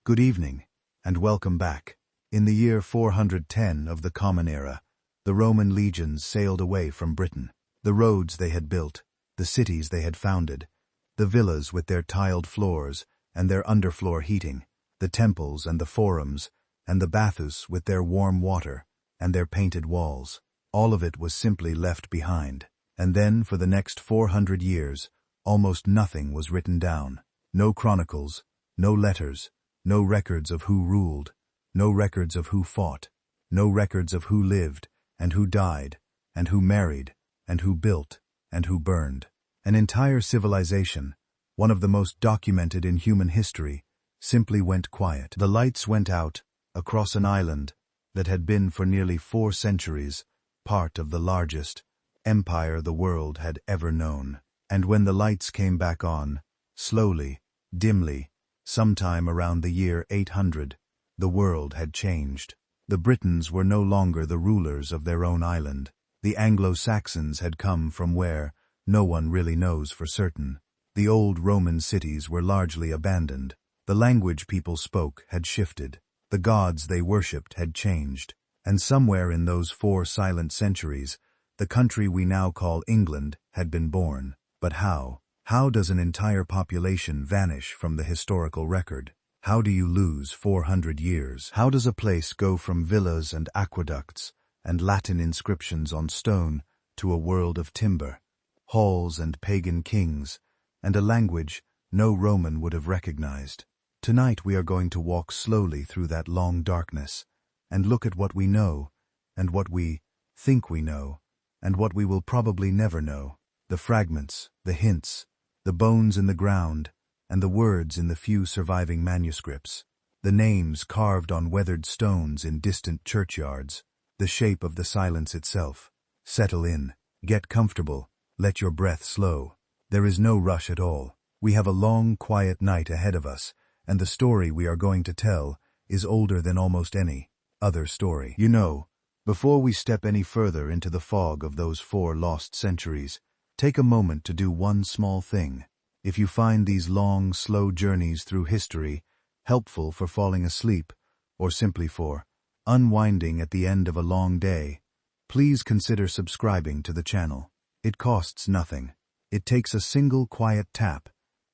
Good evening, and welcome back. In the year 410 of the Common Era, the Roman legions sailed away from Britain. The roads they had built, the cities they had founded, the villas with their tiled floors and their underfloor heating, the temples and the forums, and the baths with their warm water and their painted walls. All of it was simply left behind. And then, for the next 400 years, almost nothing was written down. No chronicles, no letters, no records of who ruled, no records of who fought, no records of who lived, and who died, and who married, and who built, and who burned. An entire civilization, one of the most documented in human history, simply went quiet. The lights went out across an island that had been for nearly 4 centuries part of the largest empire the world had ever known. And when the lights came back on, slowly, dimly, sometime around the year 800, the world had changed. The Britons were no longer the rulers of their own island. The Anglo-Saxons had come from where no one really knows for certain. The old Roman cities were largely abandoned. The language people spoke had shifted. The gods they worshipped had changed. And somewhere in those 4 silent centuries, the country we now call England had been born. But how? How does an entire population vanish from the historical record? How do you lose 400 years? How does a place go from villas and aqueducts and Latin inscriptions on stone to a world of timber, halls and pagan kings, and a language no Roman would have recognized? Tonight we are going to walk slowly through that long darkness and look at what we know, and what we think we know, and what we will probably never know. The fragments, the hints, the bones in the ground, and the words in the few surviving manuscripts, the names carved on weathered stones in distant churchyards, the shape of the silence itself. Settle in, get comfortable, let your breath slow. There is no rush at all. We have a long, quiet night ahead of us, and the story we are going to tell is older than almost any other story. You know, before we step any further into the fog of those 4 lost centuries, take a moment to do one small thing. If you find these long, slow journeys through history helpful for falling asleep, or simply for unwinding at the end of a long day, please consider subscribing to the channel. It costs nothing. It takes a single quiet tap,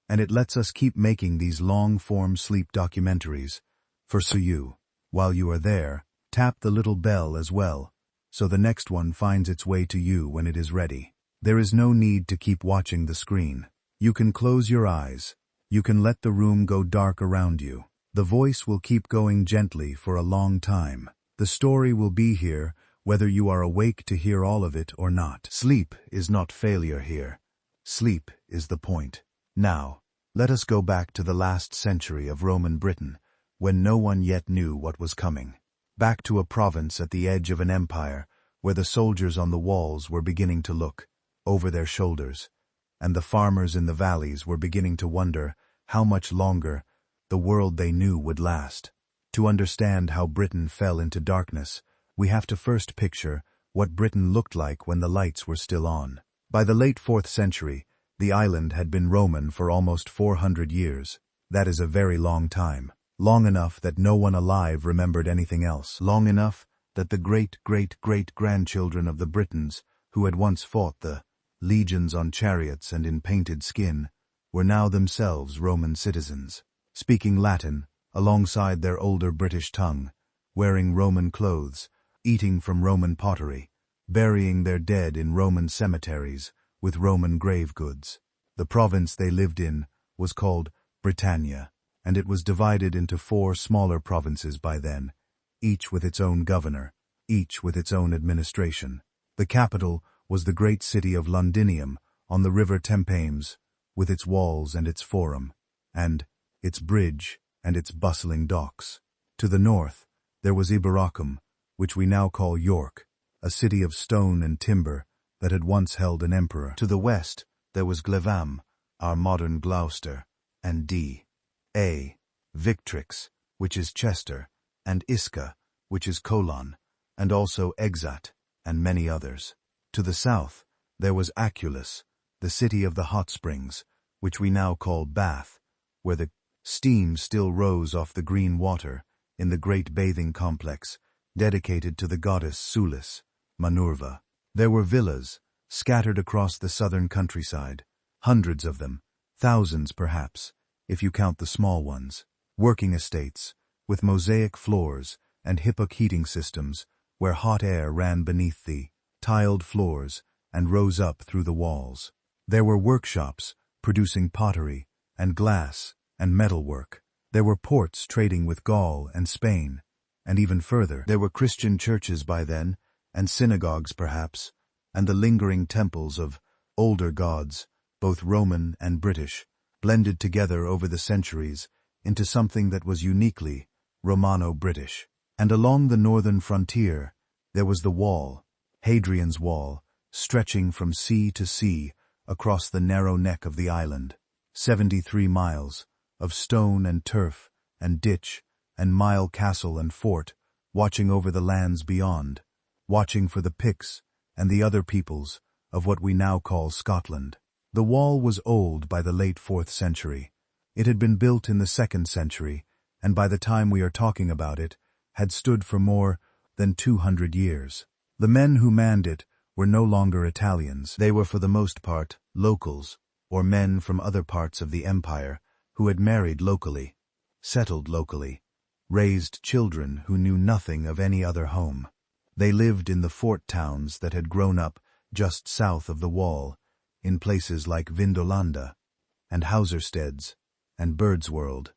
and it lets us keep making these long-form sleep documentaries for you. While you are there, tap the little bell as well, so the next one finds its way to you when it is ready. There is no need to keep watching the screen. You can close your eyes. You can let the room go dark around you. The voice will keep going gently for a long time. The story will be here whether you are awake to hear all of it or not. Sleep is not failure here. Sleep is the point. Now, let us go back to the last century of Roman Britain, when no one yet knew what was coming. Back to a province at the edge of an empire, where the soldiers on the walls were beginning to look over their shoulders, and the farmers in the valleys were beginning to wonder how much longer the world they knew would last. To understand how Britain fell into darkness, we have to first picture what Britain looked like when the lights were still on. By the late 4th century, the island had been Roman for almost 400 years. That is a very long time. Long enough that no one alive remembered anything else. Long enough that the great-great-great-grandchildren of the Britons, who had once fought the legions on chariots and in painted skin, were now themselves Roman citizens, speaking Latin alongside their older British tongue, wearing Roman clothes, eating from Roman pottery, burying their dead in Roman cemeteries with Roman grave goods. The province they lived in was called Britannia, and it was divided into 4 smaller provinces by then, each with its own governor, each with its own administration. The capital was the great city of Londinium on the river Thames, with its walls and its forum, and its bridge and its bustling docks. To the north, there was Iberacum, which we now call York, a city of stone and timber that had once held an emperor. To the west, there was Glevam, our modern Gloucester, and D.A. Victrix, which is Chester, and Isca, which is Colon, and also Exat, and many others. To the south, there was Aculus, the city of the hot springs, which we now call Bath, where the Steam still rose off the green water in the great bathing complex dedicated to the goddess Sulis, Minerva. There were villas scattered across the southern countryside, hundreds of them, thousands perhaps, if you count the small ones. Working estates, with mosaic floors and Hippoc heating systems, where hot air ran beneath the tiled floors and rose up through the walls. There were workshops producing pottery and glass and metalwork. There were ports trading with Gaul and Spain, and even further. There were Christian churches by then, and synagogues perhaps, and the lingering temples of older gods, both Roman and British, blended together over the centuries into something that was uniquely Romano-British. And along the northern frontier, there was the wall, Hadrian's Wall, stretching from sea to sea across the narrow neck of the island. 73 miles of stone and turf and ditch and mile castle and fort, watching over the lands beyond, watching for the Picts and the other peoples of what we now call Scotland. The wall was old by the late 4th century. It had been built in the 2nd century, and by the time we are talking about it, had stood for more than 200 years. The men who manned it were no longer Italians. They were for the most part locals, or men from other parts of the empire who had married locally, settled locally, raised children who knew nothing of any other home. They lived in the fort towns that had grown up just south of the wall, in places like Vindolanda, and Hausersteds, and Birdsworld,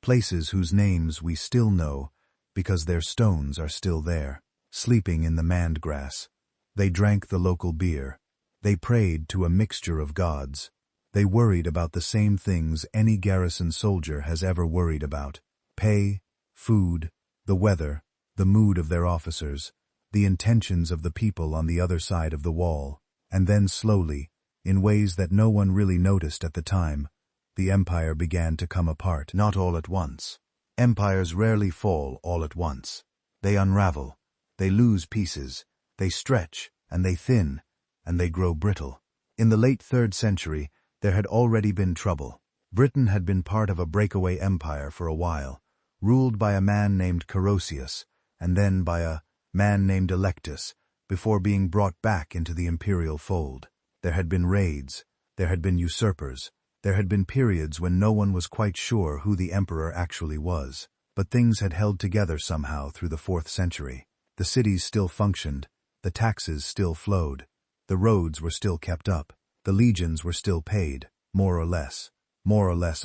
places whose names we still know because their stones are still there. Sleeping in the manned grass, they drank the local beer. They prayed to a mixture of gods. They worried about the same things any garrison soldier has ever worried about: pay, food, the weather, the mood of their officers, the intentions of the people on the other side of the wall. And then slowly, in ways that no one really noticed at the time, the empire began to come apart. Not all at once. Empires rarely fall all at once. They unravel, they lose pieces, they stretch, and they thin, and they grow brittle. In the late 3rd century, there had already been trouble. Britain had been part of a breakaway empire for a while, ruled by a man named Carausius, and then by a man named Electus, before being brought back into the imperial fold. There had been raids, there had been usurpers, there had been periods when no one was quite sure who the emperor actually was. But things had held together somehow through the 4th century. The cities still functioned, the taxes still flowed, the roads were still kept up, the legions were still paid, more or less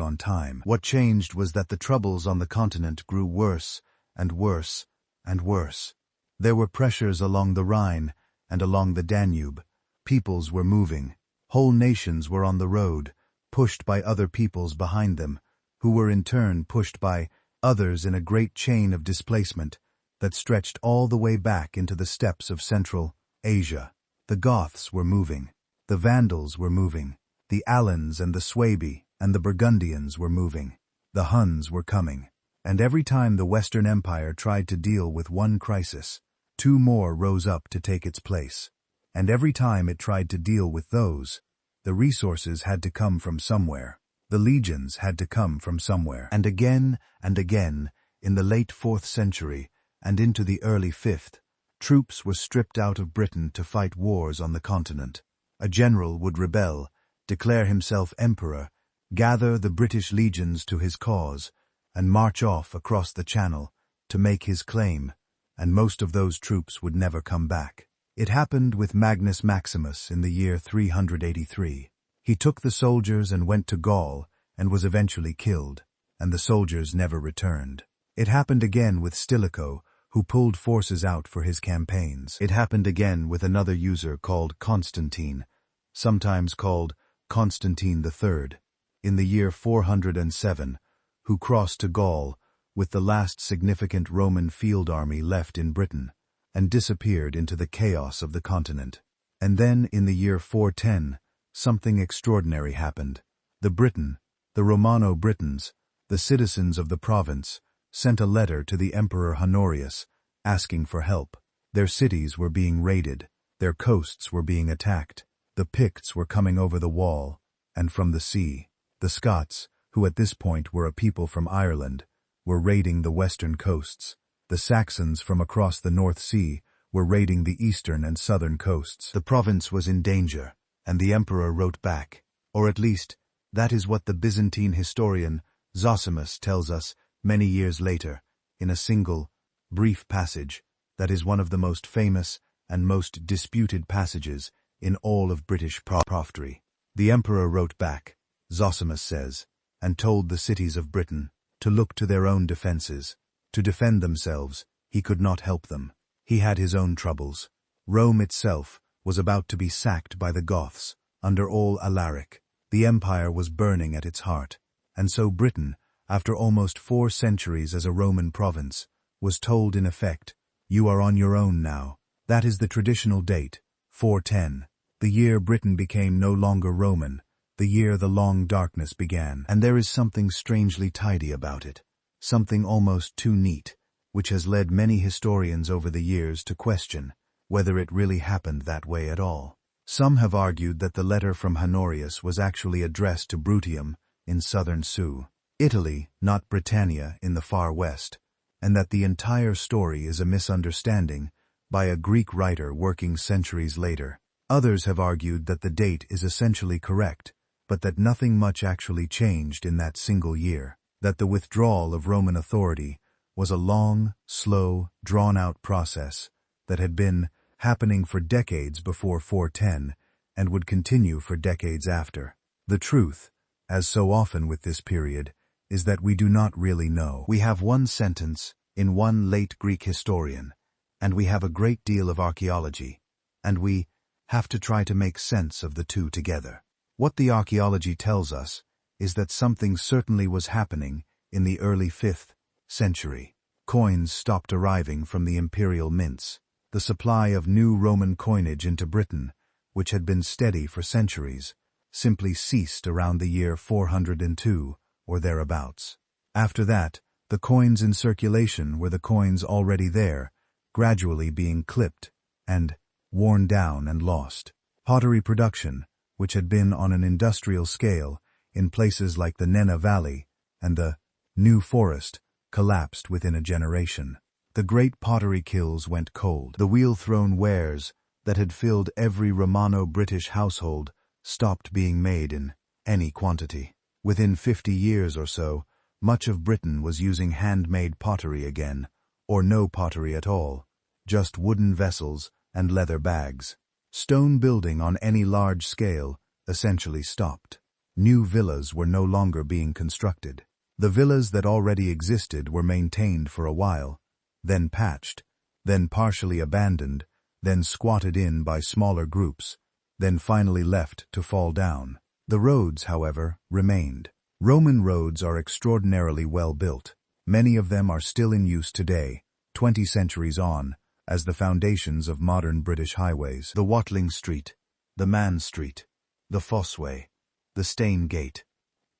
on time. What changed was that the troubles on the continent grew worse and worse and worse. There were pressures along the Rhine and along the Danube. Peoples were moving. Whole nations were on the road, pushed by other peoples behind them, who were in turn pushed by others in a great chain of displacement that stretched all the way back into the steppes of Central Asia. The Goths were moving. The Vandals were moving. The Alans and the Suebi and the Burgundians were moving. The Huns were coming. And every time the Western Empire tried to deal with one crisis, 2 more rose up to take its place. And every time it tried to deal with those, the resources had to come from somewhere. The legions had to come from somewhere. And again, in the late 4th century and into the early 5th, troops were stripped out of Britain to fight wars on the continent. A general would rebel, declare himself emperor, gather the British legions to his cause, and march off across the Channel to make his claim, and most of those troops would never come back. It happened with Magnus Maximus in the year 383. He took the soldiers and went to Gaul and was eventually killed, and the soldiers never returned. It happened again with Stilicho, who pulled forces out for his campaigns. It happened again with another user called Constantine, sometimes called Constantine III, in the year 407, who crossed to Gaul with the last significant Roman field army left in Britain, and disappeared into the chaos of the continent. And then, in the year 410, something extraordinary happened. The Romano-Britons, the citizens of the province, sent a letter to the Emperor Honorius, asking for help. Their cities were being raided, their coasts were being attacked, the Picts were coming over the wall, and from the sea. The Scots, who at this point were a people from Ireland, were raiding the western coasts. The Saxons from across the North Sea were raiding the eastern and southern coasts. The province was in danger, and the emperor wrote back. Or at least, that is what the Byzantine historian Zosimus tells us many years later, in a single, brief passage that is one of the most famous and most disputed passages in all of British prophecy. The emperor wrote back, Zosimus says, and told the cities of Britain to look to their own defenses. To defend themselves, he could not help them. He had his own troubles. Rome itself was about to be sacked by the Goths, under all Alaric. The empire was burning at its heart, and so Britain, after almost 4 centuries as a Roman province, was told in effect, "You are on your own now." That is the traditional date, 410, the year Britain became no longer Roman, the year the long darkness began. And there is something strangely tidy about it, something almost too neat, which has led many historians over the years to question whether it really happened that way at all. Some have argued that the letter from Honorius was actually addressed to Bruttium in southern Sue, Italy, not Britannia in the far west, and that the entire story is a misunderstanding by a Greek writer working centuries later. Others have argued that the date is essentially correct, but that nothing much actually changed in that single year, that the withdrawal of Roman authority was a long, slow, drawn-out process that had been happening for decades before 410 and would continue for decades after. The truth, as so often with this period, is that we do not really know. We have one sentence in one late Greek historian, and we have a great deal of archaeology, and we have to try to make sense of the two together. What the archaeology tells us is that something certainly was happening in the early 5th century. Coins stopped arriving from the imperial mints. The supply of new Roman coinage into Britain, which had been steady for centuries, simply ceased around the year 402 or thereabouts. After that, the coins in circulation were the coins already there, gradually being clipped and worn down and lost. Pottery production, which had been on an industrial scale in places like the Nene Valley and the New Forest, collapsed within a generation. The great pottery kilns went cold. The wheel-thrown wares that had filled every Romano-British household stopped being made in any quantity. Within 50 years or so, much of Britain was using handmade pottery again, or no pottery at all, just wooden vessels and leather bags. Stone building on any large scale essentially stopped. New villas were no longer being constructed. The villas that already existed were maintained for a while, then patched, then partially abandoned, then squatted in by smaller groups, then finally left to fall down. The roads, however, remained. Roman roads are extraordinarily well built. Many of them are still in use today, 20 centuries on, as the foundations of modern British highways. The Watling Street, the Man Street, the Fossway, the Stane Gate.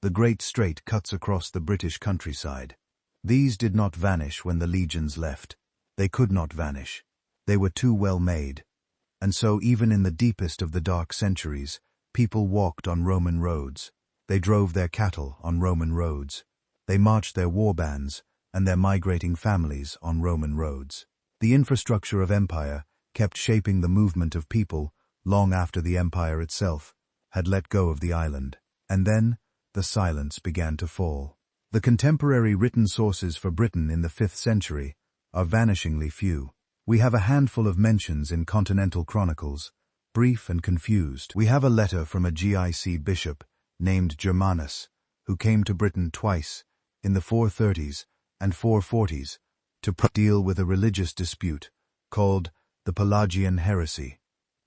The Great Strait cuts across the British countryside. These did not vanish when the legions left. They could not vanish. They were too well made. And so even in the deepest of the dark centuries, people walked on Roman roads. They drove their cattle on Roman roads. They marched their war bands and their migrating families on Roman roads. The infrastructure of empire kept shaping the movement of people long after the empire itself had let go of the island. And then the silence began to fall. The contemporary written sources for Britain in the 5th century are vanishingly few. We have a handful of mentions in continental chronicles, brief and confused. We have a letter from a GIC bishop named Germanus, who came to Britain twice, in the 430s and 440s, to deal with a religious dispute called the Pelagian heresy,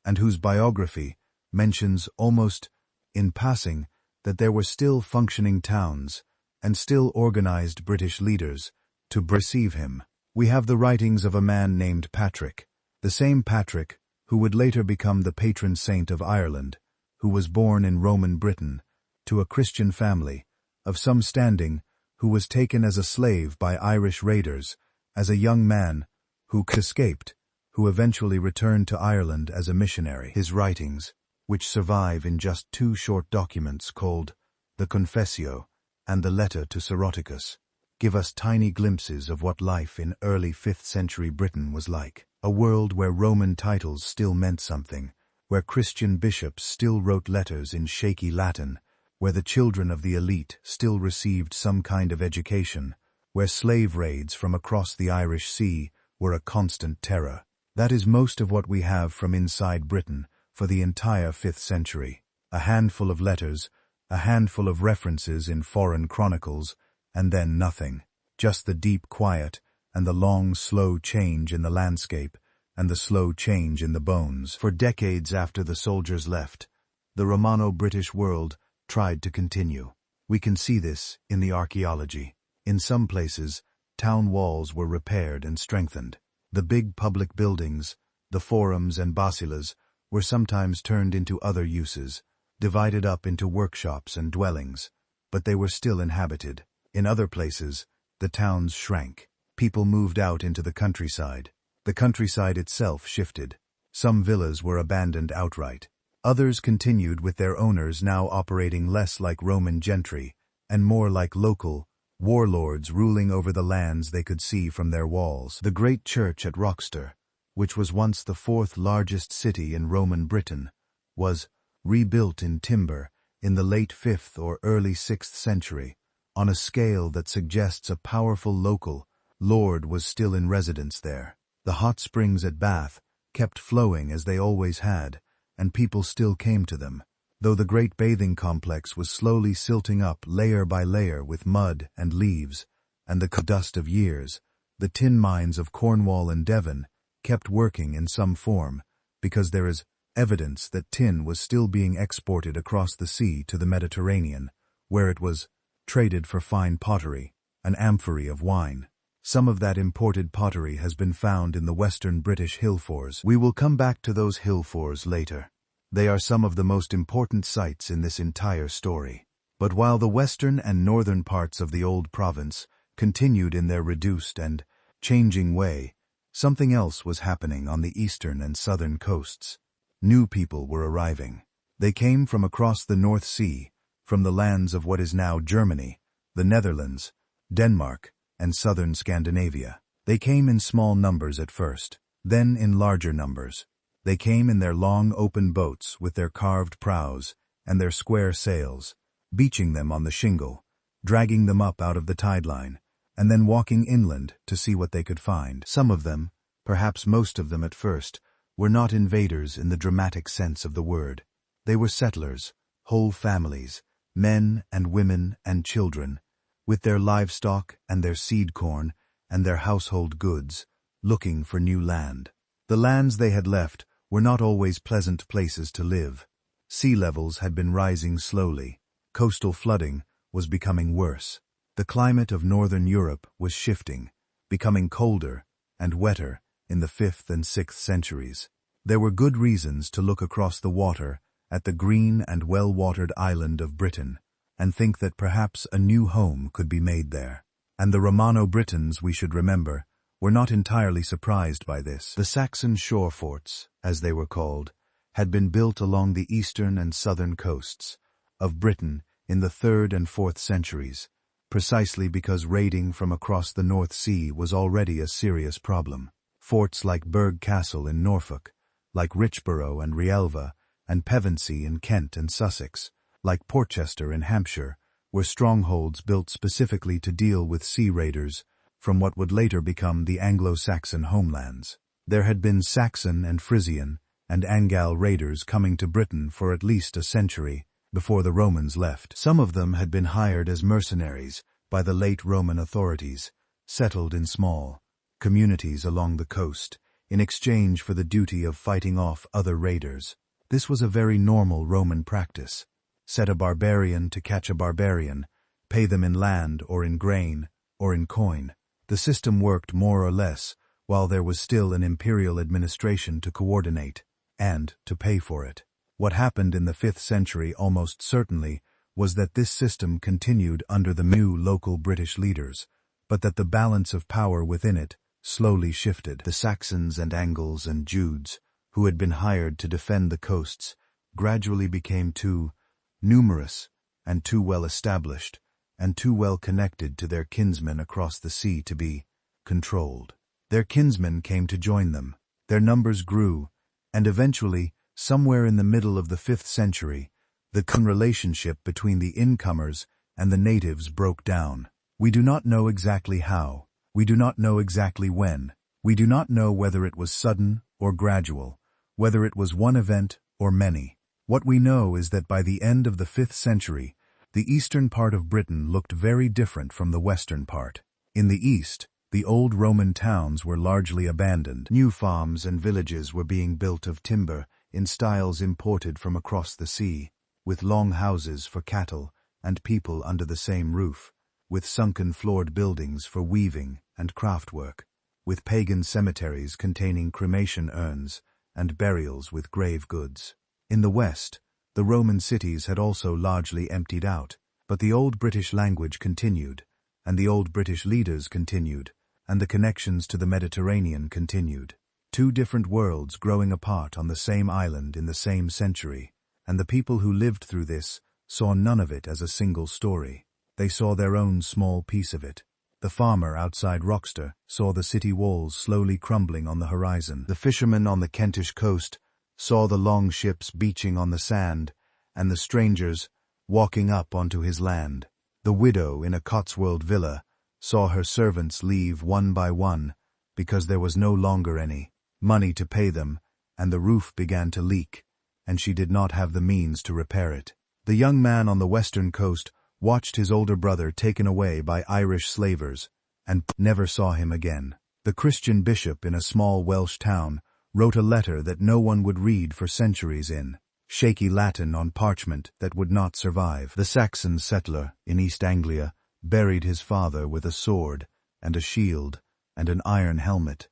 and whose biography mentions almost in passing that there were still functioning towns and still organized British leaders to receive him. We have the writings of a man named Patrick, the same Patrick who would later become the patron saint of Ireland, who was born in Roman Britain to a Christian family of some standing, who was taken as a slave by Irish raiders as a young man, who escaped, who eventually returned to Ireland as a missionary. His writings, which survive in just 2 short documents called the Confessio and the letter to Soroticus give us tiny glimpses of what life in early 5th century Britain was like. A world where Roman titles still meant something, where Christian bishops still wrote letters in shaky Latin, where the children of the elite still received some kind of education, where slave raids from across the Irish Sea were a constant terror. That is most of what we have from inside Britain for the entire 5th century. A handful of letters, a handful of references in foreign chronicles, and then nothing. Just the deep quiet and the long, slow change in the landscape and the slow change in the bones. For decades after the soldiers left, the Romano-British world tried to continue. We can see this in the archaeology. In some places, town walls were repaired and strengthened. The big public buildings, the forums and basilas, were sometimes turned into other uses, divided up into workshops and dwellings, but they were still inhabited. In other places, the towns shrank. People moved out into the countryside. The countryside itself shifted. Some villas were abandoned outright. Others continued with their owners now operating less like Roman gentry and more like local warlords ruling over the lands they could see from their walls. The great church at Roxter, which was once the 4th largest city in Roman Britain, was rebuilt in timber in the late 5th or early 6th century, on a scale that suggests a powerful local lord was still in residence there. The hot springs at Bath kept flowing as they always had, and people still came to them, though the great bathing complex was slowly silting up layer by layer with mud and leaves and the dust of years. The tin mines of Cornwall and Devon kept working in some form, because there is evidence that tin was still being exported across the sea to the Mediterranean, where it was traded for fine pottery, an amphory of wine. Some of that imported pottery has been found in the western British hill fors. We will come back to those hill fors later. They are some of the most important sites in this entire story. But while the western and northern parts of the old province continued in their reduced and changing way, something else was happening on the eastern and southern coasts. New people were arriving. They came from across the North Sea, from the lands of what is now Germany, the Netherlands, Denmark, and southern Scandinavia. They came in small numbers at first, then in larger numbers. They came in their long open boats with their carved prows and their square sails, beaching them on the shingle, dragging them up out of the tide line, and then walking inland to see what they could find. Some of them, perhaps most of them at first, were not invaders in the dramatic sense of the word. They were settlers, whole families, men and women and children, with their livestock and their seed corn and their household goods, looking for new land. The lands they had left were not always pleasant places to live. Sea levels had been rising slowly. Coastal flooding was becoming worse. The climate of northern Europe was shifting, becoming colder and wetter in the 5th and 6th centuries. There were good reasons to look across the water at the green and well-watered island of Britain and think that perhaps a new home could be made there. And the Romano-Britons, we should remember, were not entirely surprised by this. The Saxon shore forts, as they were called, had been built along the eastern and southern coasts of Britain in the 3rd and 4th centuries, precisely because raiding from across the North Sea was already a serious problem. Forts like Burgh Castle in Norfolk, like Richborough and Rielva, and Pevensey in Kent and Sussex, like Portchester in Hampshire, were strongholds built specifically to deal with sea raiders from what would later become the Anglo-Saxon homelands. There had been Saxon and Frisian and Angal raiders coming to Britain for at least a century before the Romans left. Some of them had been hired as mercenaries by the late Roman authorities, settled in small communities along the coast, in exchange for the duty of fighting off other raiders. This was a very normal Roman practice. Set a barbarian to catch a barbarian, pay them in land or in grain or in coin. The system worked more or less while there was still an imperial administration to coordinate and to pay for it. What happened in the 5th century almost certainly was that this system continued under the new local British leaders, but that the balance of power within it slowly shifted. The Saxons and Angles and Judes, who had been hired to defend the coasts, gradually became too numerous and too well established, and too well connected to their kinsmen across the sea to be controlled. Their kinsmen came to join them. Their numbers grew, and eventually, somewhere in the middle of the 5th century, the relationship between the incomers and the natives broke down. We do not know exactly how. We do not know exactly when. We do not know whether it was sudden or gradual, whether it was one event or many. What we know is that by the end of the 5th century, the eastern part of Britain looked very different from the western part. In the east, the old Roman towns were largely abandoned. New farms and villages were being built of timber in styles imported from across the sea, with long houses for cattle and people under the same roof, with sunken floored buildings for weaving and craftwork, with pagan cemeteries containing cremation urns and burials with grave goods. In the west, the Roman cities had also largely emptied out, but the old British language continued, and the old British leaders continued, and the connections to the Mediterranean continued. Two different worlds growing apart on the same island in the same century, and the people who lived through this saw none of it as a single story. They saw their own small piece of it. The farmer outside Roxter saw the city walls slowly crumbling on the horizon. The fisherman on the Kentish coast saw the long ships beaching on the sand, and the strangers walking up onto his land. The widow in a Cotswold villa saw her servants leave one by one because there was no longer any money to pay them, and the roof began to leak, and she did not have the means to repair it. The young man on the western coast watched his older brother taken away by Irish slavers, and never saw him again. The Christian bishop in a small Welsh town wrote a letter that no one would read for centuries in shaky Latin on parchment that would not survive. The Saxon settler in East Anglia buried his father with a sword and a shield and an iron helmet,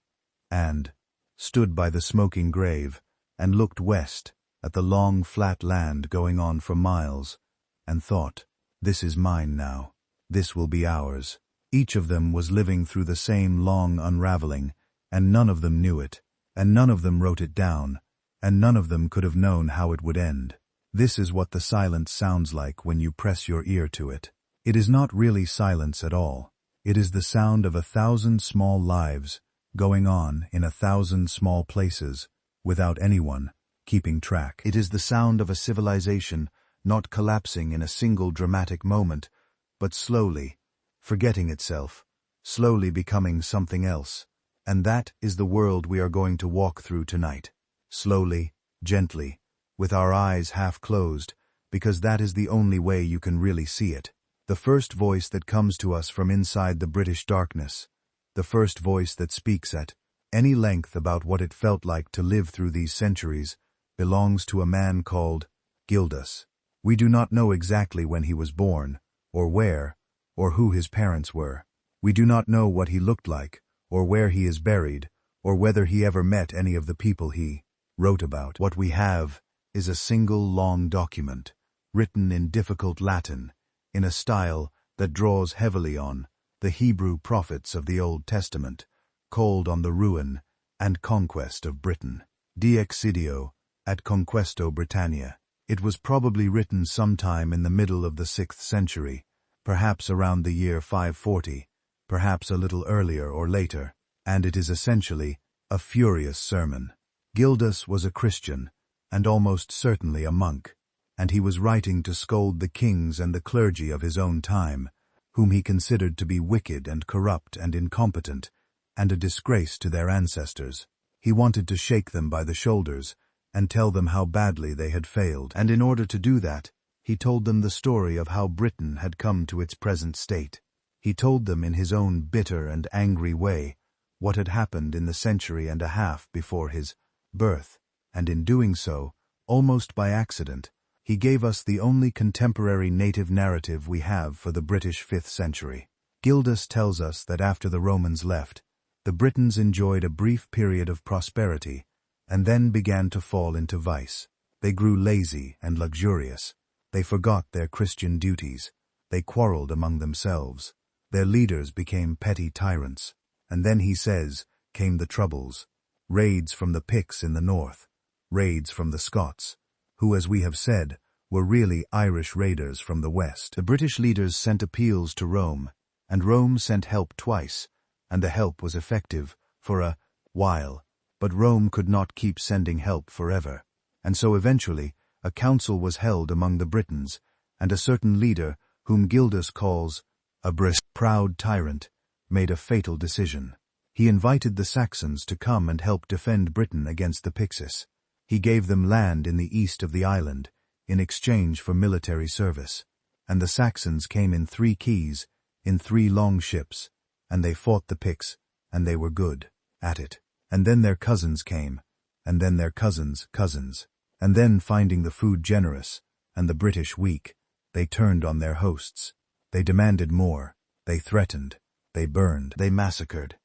and stood by the smoking grave and looked west at the long flat land going on for miles, and thought, "This is mine now. This will be ours." Each of them was living through the same long unraveling, and none of them knew it, and none of them wrote it down, and none of them could have known how it would end. This is what the silence sounds like when you press your ear to it. It is not really silence at all. It is the sound of 1,000 small lives going on in 1,000 small places, without anyone keeping track. It is the sound of a civilization not collapsing in a single dramatic moment, but slowly forgetting itself, slowly becoming something else. And that is the world we are going to walk through tonight. Slowly, gently, with our eyes half closed, because that is the only way you can really see it. The first voice that comes to us from inside the British darkness, the first voice that speaks at any length about what it felt like to live through these centuries, belongs to a man called Gildas. We do not know exactly when he was born, or where, or who his parents were. We do not know what he looked like, or where he is buried, or whether he ever met any of the people he wrote about. What we have is a single long document, written in difficult Latin, in a style that draws heavily on the Hebrew prophets of the Old Testament, called on the ruin and conquest of Britain. De Excidio ad Conquesto Britannia. It was probably written sometime in the middle of the 6th century, perhaps around the year 540, perhaps a little earlier or later, and it is essentially a furious sermon. Gildas was a Christian, and almost certainly a monk, and he was writing to scold the kings and the clergy of his own time, whom he considered to be wicked and corrupt and incompetent, and a disgrace to their ancestors. He wanted to shake them by the shoulders and tell them how badly they had failed, and in order to do that, he told them the story of how Britain had come to its present state. He told them in his own bitter and angry way what had happened in the century and a half before his birth, and in doing so, almost by accident, he gave us the only contemporary native narrative we have for the British 5th century. Gildas tells us that after the Romans left, the Britons enjoyed a brief period of prosperity, and then began to fall into vice. They grew lazy and luxurious. They forgot their Christian duties. They quarreled among themselves. Their leaders became petty tyrants. And then, he says, came the Troubles, raids from the Picts in the north, raids from the Scots, who, as we have said, were really Irish raiders from the west. The British leaders sent appeals to Rome, and Rome sent help twice, and the help was effective for a while, but Rome could not keep sending help forever, and so eventually a council was held among the Britons, and a certain leader, whom Gildas calls a proud tyrant, made a fatal decision. He invited the Saxons to come and help defend Britain against the Picts. He gave them land in the east of the island, in exchange for military service, and the Saxons came in 3 keys, in 3 long ships, and they fought the Picts, and they were good at it. And then their cousins came, and then their cousins' cousins, and then finding the food generous, and the British weak, they turned on their hosts. They demanded more, they threatened, they burned, they massacred.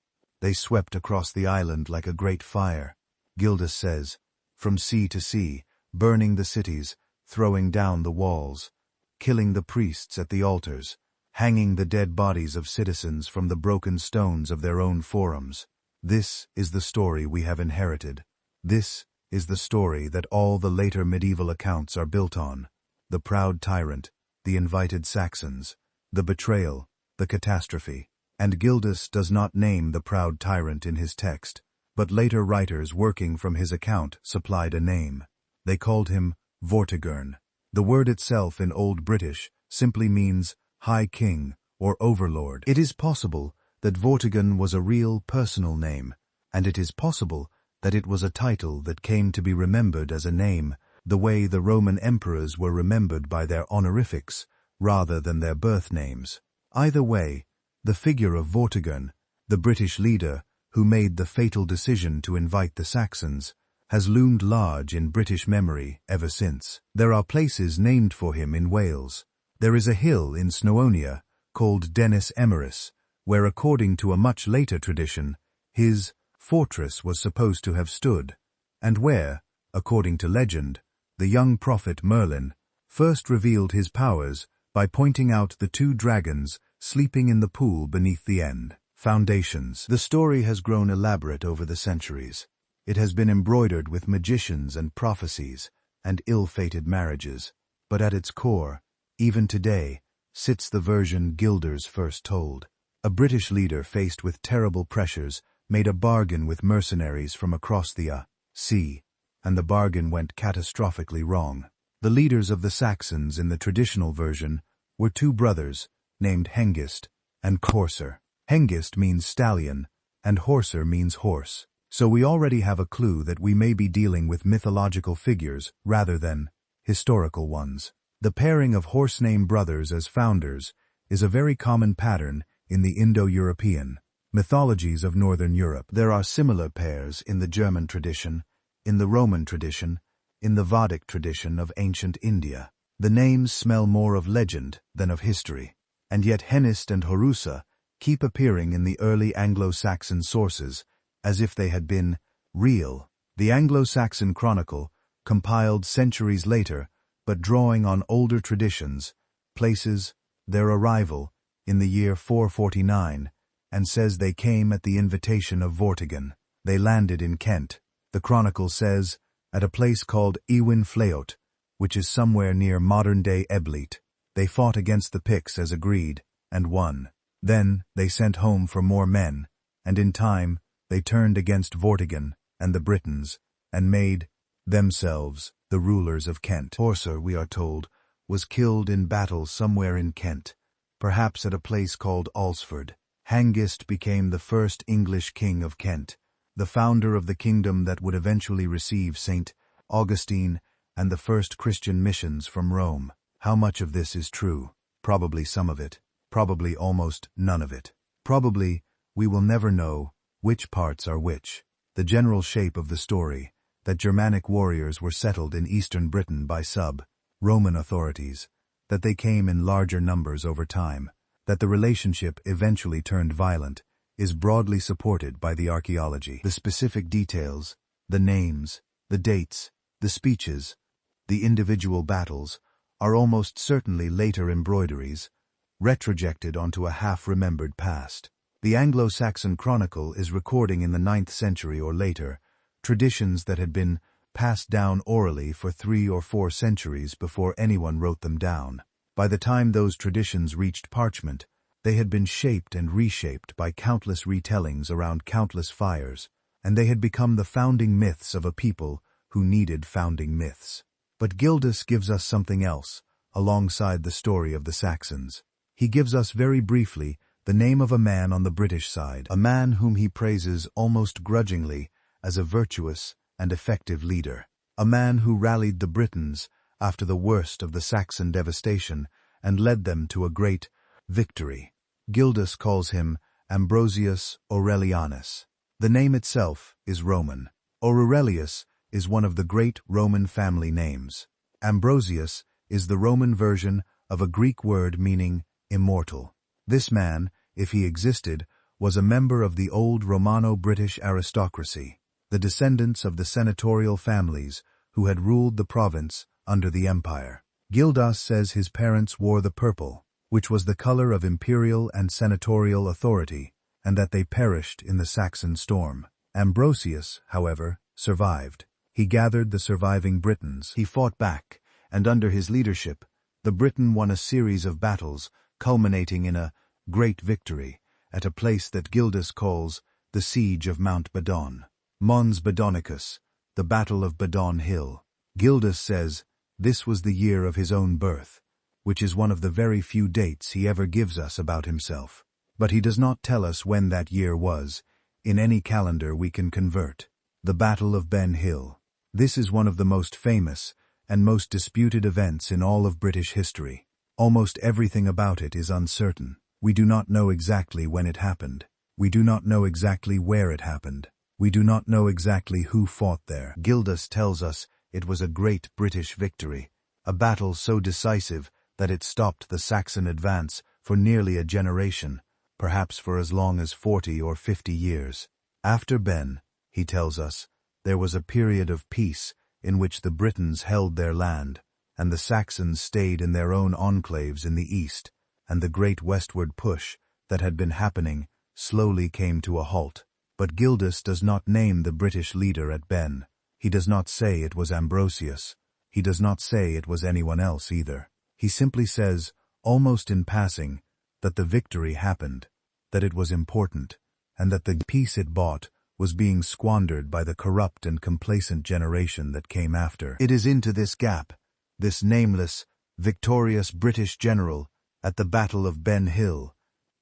They swept across the island like a great fire, Gildas says, from sea to sea, burning the cities, throwing down the walls, killing the priests at the altars, hanging the dead bodies of citizens from the broken stones of their own forums. This is the story we have inherited. This is the story that all the later medieval accounts are built on. The proud tyrant, the invited Saxons, the betrayal, the catastrophe. And Gildas does not name the proud tyrant in his text, but later writers working from his account supplied a name. They called him Vortigern. The word itself in Old British simply means High King or Overlord. It is possible that Vortigern was a real personal name, and it is possible that it was a title that came to be remembered as a name, the way the Roman emperors were remembered by their honorifics rather than their birth names. Either way, the figure of Vortigern, the British leader who made the fatal decision to invite the Saxons, has loomed large in British memory ever since. There are places named for him in Wales. There is a hill in Snowonia called Denis Emyrus, where according to a much later tradition, his fortress was supposed to have stood, and where, according to legend, the young prophet Merlin first revealed his powers by pointing out the 2 dragons sleeping in the pool beneath the end. Foundations. The story has grown elaborate over the centuries. It has been embroidered with magicians and prophecies and ill-fated marriages, but at its core, even today, sits the version Gildas first told. A British leader faced with terrible pressures made a bargain with mercenaries from across the sea, and the bargain went catastrophically wrong. The leaders of the Saxons in the traditional version were 2 brothers named Hengist and Horser. Hengist means stallion, and Horser means horse. So we already have a clue that we may be dealing with mythological figures rather than historical ones. The pairing of horse-name brothers as founders is a very common pattern in the Indo-European mythologies of Northern Europe. There are similar pairs in the German tradition, in the Roman tradition, in the Vedic tradition of ancient India. The names smell more of legend than of history, and yet Hengist and Horusa keep appearing in the early Anglo-Saxon sources as if they had been real. The Anglo-Saxon Chronicle, compiled centuries later, but drawing on older traditions, places their arrival in the year 449 and says they came at the invitation of Vortigern. They landed in Kent. The Chronicle says, at a place called Ewin Fleot, which is somewhere near modern-day Ebleat. They fought against the Picts as agreed, and won. Then they sent home for more men, and in time they turned against Vortigern and the Britons, and made themselves the rulers of Kent. Horser, we are told, was killed in battle somewhere in Kent, perhaps at a place called Alresford. Hengist became the first English king of Kent, the founder of the kingdom that would eventually receive St. Augustine and the first Christian missions from Rome. How much of this is true? Probably some of it. Probably almost none of it. Probably we will never know which parts are which. The general shape of the story, that Germanic warriors were settled in eastern Britain by Roman authorities, that they came in larger numbers over time, that the relationship eventually turned violent, is broadly supported by the archaeology. The specific details, the names, the dates, the speeches, the individual battles, are almost certainly later embroideries, retrojected onto a half-remembered past. The Anglo-Saxon Chronicle is recording in the 9th century or later traditions that had been passed down orally for 3 or 4 centuries before anyone wrote them down. By the time those traditions reached parchment, they had been shaped and reshaped by countless retellings around countless fires, and they had become the founding myths of a people who needed founding myths. But Gildas gives us something else, alongside the story of the Saxons. He gives us very briefly the name of a man on the British side, a man whom he praises almost grudgingly as a virtuous and effective leader, a man who rallied the Britons after the worst of the Saxon devastation and led them to a great victory. Gildas calls him Ambrosius Aurelianus. The name itself is Roman. Aurelius is one of the great Roman family names. Ambrosius is the Roman version of a Greek word meaning immortal. This man, if he existed, was a member of the old Romano-British aristocracy, the descendants of the senatorial families who had ruled the province under the empire. Gildas says his parents wore the purple, which was the color of imperial and senatorial authority, and that they perished in the Saxon storm. Ambrosius, however, survived. He gathered the surviving Britons. He fought back, and under his leadership, the Britain won a series of battles, culminating in a great victory at a place that Gildas calls the Siege of Mount Badon. Mons Badonicus, the Battle of Badon Hill. Gildas says this was the year of his own birth, which is one of the very few dates he ever gives us about himself. But he does not tell us when that year was, in any calendar we can convert. The Battle of Ben Hill. This is one of the most famous and most disputed events in all of British history. Almost everything about it is uncertain. We do not know exactly when it happened. We do not know exactly where it happened. We do not know exactly who fought there. Gildas tells us it was a great British victory, a battle so decisive that it stopped the Saxon advance for nearly a generation, perhaps for as long as 40 or 50 years. After Ben, he tells us, there was a period of peace in which the Britons held their land, and the Saxons stayed in their own enclaves in the east, and the great westward push that had been happening slowly came to a halt. But Gildas does not name the British leader at Ben. He does not say it was Ambrosius. He does not say it was anyone else either. He simply says, almost in passing, that the victory happened, that it was important, and that the peace it bought was being squandered by the corrupt and complacent generation that came after. It is into this gap, this nameless, victorious British general at the Battle of Ben Hill,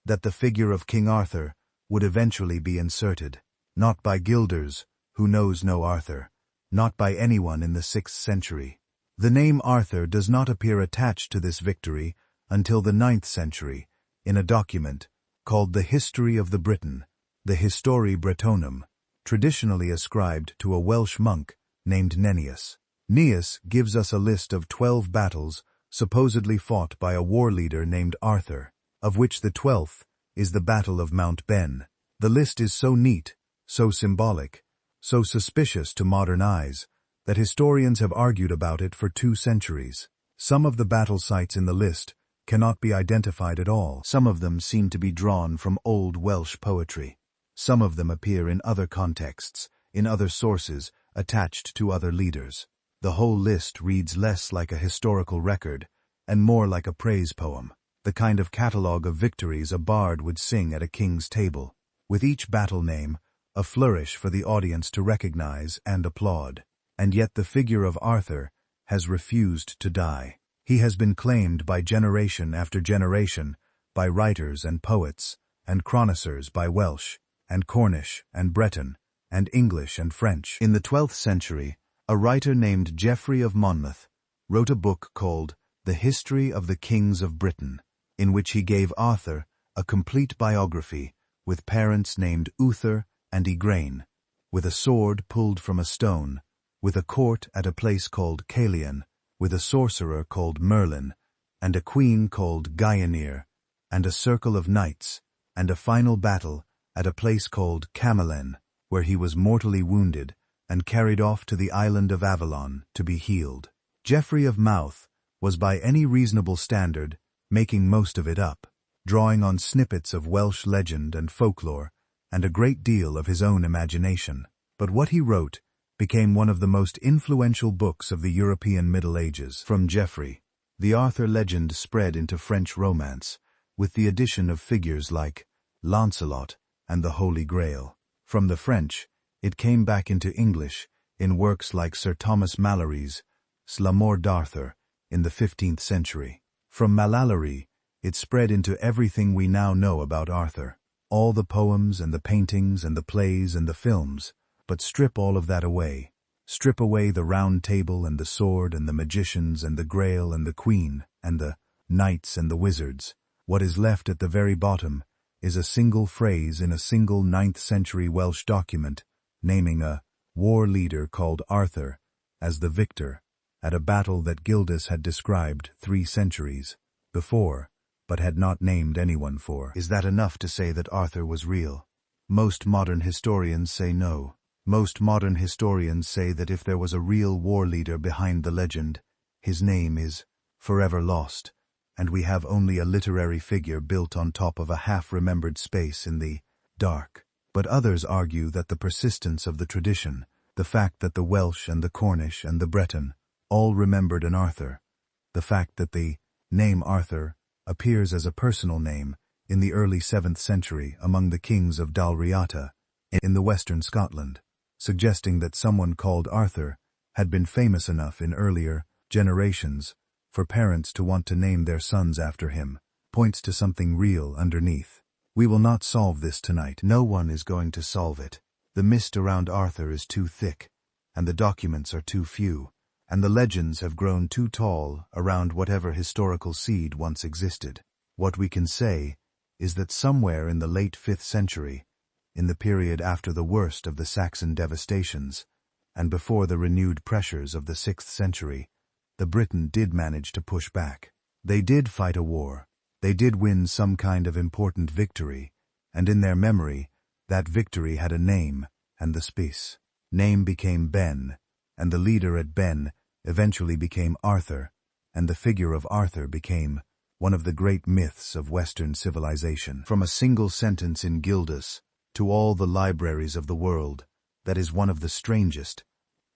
that the figure of King Arthur would eventually be inserted, not by Gildas, who knows no Arthur, not by anyone in the 6th century. The name Arthur does not appear attached to this victory until the 9th century, in a document called the History of the Briton, the Histori Bretonum, traditionally ascribed to a Welsh monk named Nennius. Nennius gives us a list of 12 battles supposedly fought by a war leader named Arthur, of which the 12th is the Battle of Mount Ben. The list is so neat, so symbolic, so suspicious to modern eyes, that historians have argued about it for 2 centuries. Some of the battle sites in the list cannot be identified at all. Some of them seem to be drawn from old Welsh poetry. Some of them appear in other contexts, in other sources, attached to other leaders. The whole list reads less like a historical record and more like a praise poem, the kind of catalogue of victories a bard would sing at a king's table, with each battle name a flourish for the audience to recognize and applaud. And yet the figure of Arthur has refused to die. He has been claimed by generation after generation, by writers and poets, and chroniclers by Welsh, and Cornish, and Breton, and English and French. In the 12th century, a writer named Geoffrey of Monmouth wrote a book called The History of the Kings of Britain, in which he gave Arthur a complete biography with parents named Uther and Igraine, with a sword pulled from a stone, with a court at a place called Caelian, with a sorcerer called Merlin, and a queen called Gaianir, and a circle of knights, and a final battle at a place called Camelen, where he was mortally wounded and carried off to the island of Avalon to be healed. Geoffrey of Monmouth was by any reasonable standard making most of it up, drawing on snippets of Welsh legend and folklore, and a great deal of his own imagination. But what he wrote became one of the most influential books of the European Middle Ages. From Geoffrey, the Arthur legend spread into French romance, with the addition of figures like Lancelot and the Holy Grail. From the French, it came back into English in works like Sir Thomas Malory's L'Amour d'Arthur in the 15th century. From Malory, it spread into everything we now know about Arthur. All the poems and the paintings and the plays and the films, but strip all of that away. Strip away the round table and the sword and the magicians and the grail and the queen and the knights and the wizards. What is left at the very bottom is a single phrase in a single 9th century Welsh document naming a war leader called Arthur as the victor at a battle that Gildas had described 3 centuries before, but had not named anyone for. Is that enough to say that Arthur was real? Most modern historians say no. Most modern historians say that if there was a real war leader behind the legend, his name is forever lost, and we have only a literary figure built on top of a half-remembered space in the dark. But others argue that the persistence of the tradition, the fact that the Welsh and the Cornish and the Breton all remembered an Arthur, the fact that the name Arthur appears as a personal name in the early 7th century among the kings of Dalriata in the western Scotland, suggesting that someone called Arthur had been famous enough in earlier generations for parents to want to name their sons after him, points to something real underneath. We will not solve this tonight. No one is going to solve it. The mist around Arthur is too thick, and the documents are too few, and the legends have grown too tall around whatever historical seed once existed. What we can say is that somewhere in the late 5th century, in the period after the worst of the Saxon devastations, and before the renewed pressures of the 6th century, the Britain did manage to push back. They did fight a war. They did win some kind of important victory, and in their memory, that victory had a name and the spice. Name became Ben, and the leader at Ben eventually became Arthur, and the figure of Arthur became one of the great myths of Western civilization. From a single sentence in Gildas to all the libraries of the world, that is one of the strangest